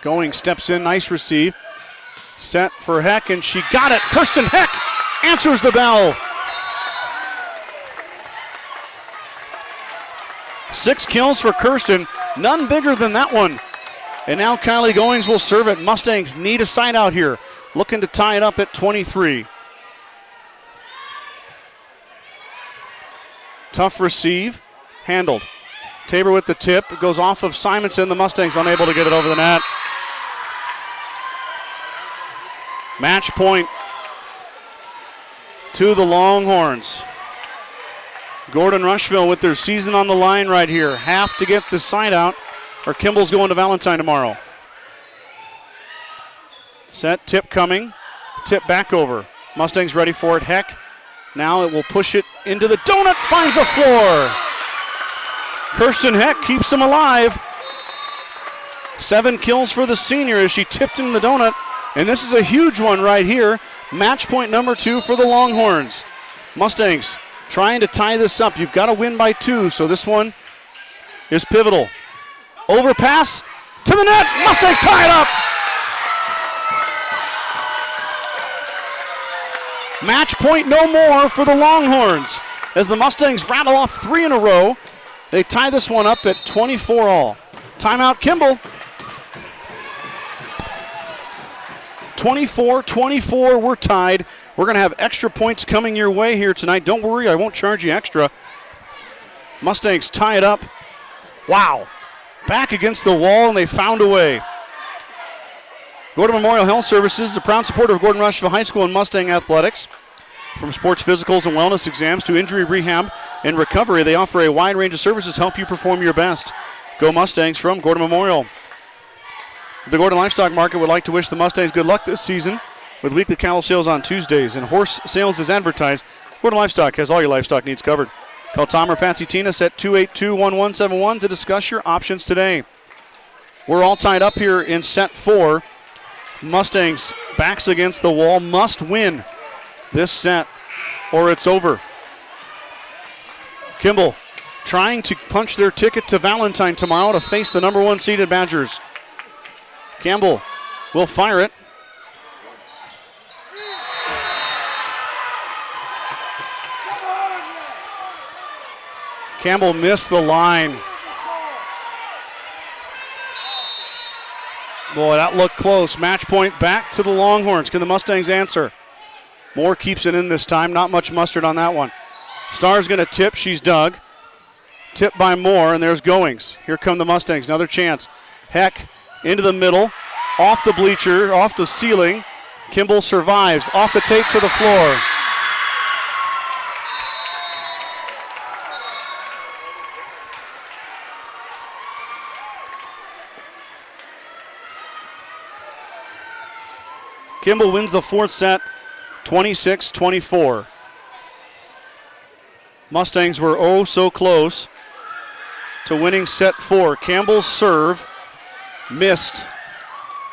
Goings steps in. Nice receive. Set for Heck, and she got it. Kirsten Heck answers the bell. 6 kills for Kirsten, none bigger than that one. And now Kylie Goings will serve it. Mustangs need a side out here, looking to tie it up at 23. Tough receive, handled. Tabor with the tip. It goes off of Simonson. The Mustangs unable to get it over the net. Match point to the Longhorns. Gordon-Rushville with their season on the line right here. Have to get the side out, or Kimball's going to Valentine tomorrow. Set, tip coming. Tip back over. Mustangs ready for it. Heck. Now it will push it into the donut. Finds the floor. Kirsten Heck keeps them alive. 7 kills for the senior as she tipped in the donut. And this is a huge one right here. Match point number 2 for the Longhorns. Mustangs trying to tie this up. You've got to win by 2, so this one is pivotal. Overpass to the net. Mustangs tie it up. Match point no more for the Longhorns as the Mustangs rattle off 3 in a row. They tie this one up at 24 all. Timeout Kimball. 24-24, we're tied. We're going to have extra points coming your way here tonight. Don't worry, I won't charge you extra. Mustangs tie it up. Wow. Back against the wall, and they found a way. Gordon Memorial Health Services is a proud supporter of Gordon-Rushville High School and Mustang athletics. From sports physicals and wellness exams to injury rehab and recovery, they offer a wide range of services to help you perform your best. Go Mustangs from Gordon Memorial. The Gordon Livestock Market would like to wish the Mustangs good luck this season with weekly cattle sales on Tuesdays and horse sales as advertised. Gordon Livestock has all your livestock needs covered. Call Tom or Patsy Tinas at 282-1171 to discuss your options today. We're all tied up here in set 4. Mustangs backs against the wall, must win this set or it's over. Kimball trying to punch their ticket to Valentine tomorrow to face the number 1 seeded Badgers. Campbell will fire it. Campbell missed the line. Boy, that looked close. Match point back to the Longhorns. Can the Mustangs answer? Moore keeps it in this time. Not much mustard on that one. Starr's going to tip. She's dug. Tip by Moore, and there's Goings. Here come the Mustangs. Another chance. Heck into the middle. Off the bleacher, off the ceiling. Kimball survives. Off the tape to the floor. Kimball wins the 4th set, 26-24. Mustangs were oh so close to winning set 4. Campbell's serve missed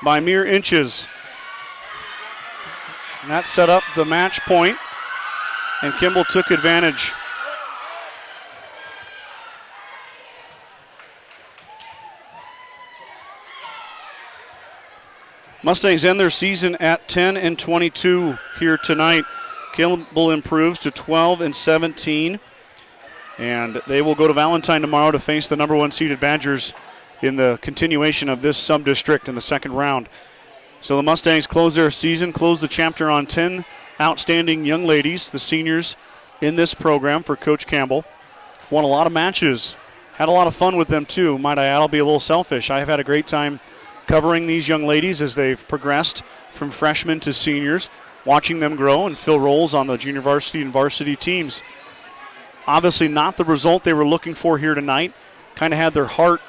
by mere inches. And that set up the match point, and Kimball took advantage. Mustangs end their season at 10-22 here tonight. Kimball improves to 12-17, and they will go to Valentine tomorrow to face the number 1 seeded Badgers in the continuation of this sub-district in the 2nd round. So the Mustangs close their season, close the chapter on 10 outstanding young ladies, the seniors in this program for Coach Campbell. Won a lot of matches, had a lot of fun with them too. Might I add, I'll be a little selfish. I have had a great time covering these young ladies as they've progressed from freshmen to seniors, watching them grow and fill roles on the junior varsity and varsity teams. Obviously not the result they were looking for here tonight. Kind of had their heart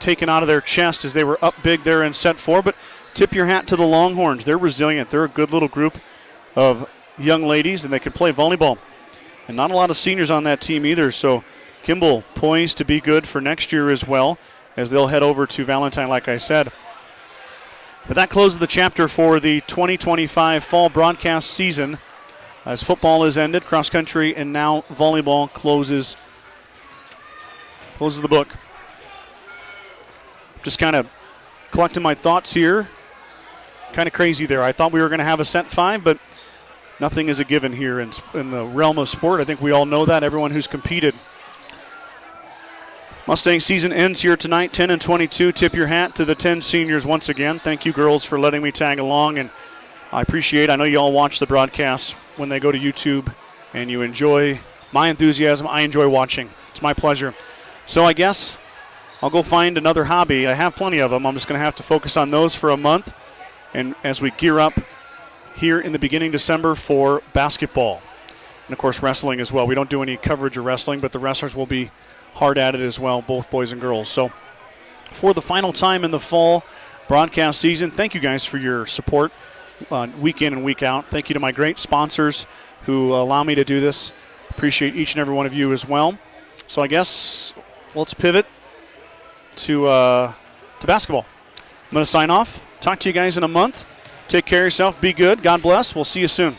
taken out of their chest as they were up big there in set 4, but tip your hat to the Longhorns. They're resilient. They're a good little group of young ladies, and they can play volleyball. And not a lot of seniors on that team either, so Kimball poised to be good for next year as well as they'll head over to Valentine, like I said. But that closes the chapter for the 2025 fall broadcast season as football is ended, cross country, and now volleyball closes the book. Just kind of collecting my thoughts here. Kind of crazy there. I thought we were going to have a set 5, but nothing is a given here in the realm of sport. I think we all know that, everyone who's competed. Mustang season ends here tonight, 10-22. Tip your hat to the 10 seniors once again. Thank you, girls, for letting me tag along, and I appreciate. I know you all watch the broadcasts when they go to YouTube, and you enjoy my enthusiasm. I enjoy watching. It's my pleasure. So I guess I'll go find another hobby. I have plenty of them. I'm just going to have to focus on those for a month, and as we gear up here in the beginning of December for basketball, and of course wrestling as well. We don't do any coverage of wrestling, but the wrestlers will be hard at it as well, both boys and girls. So for the final time in the fall broadcast season, thank you guys for your support week in and week out. Thank you to my great sponsors who allow me to do this. Appreciate each and every one of you as well. So I guess let's pivot to basketball. I'm going to sign off. Talk to you guys in a month. Take care of yourself. Be good. God bless. We'll see you soon.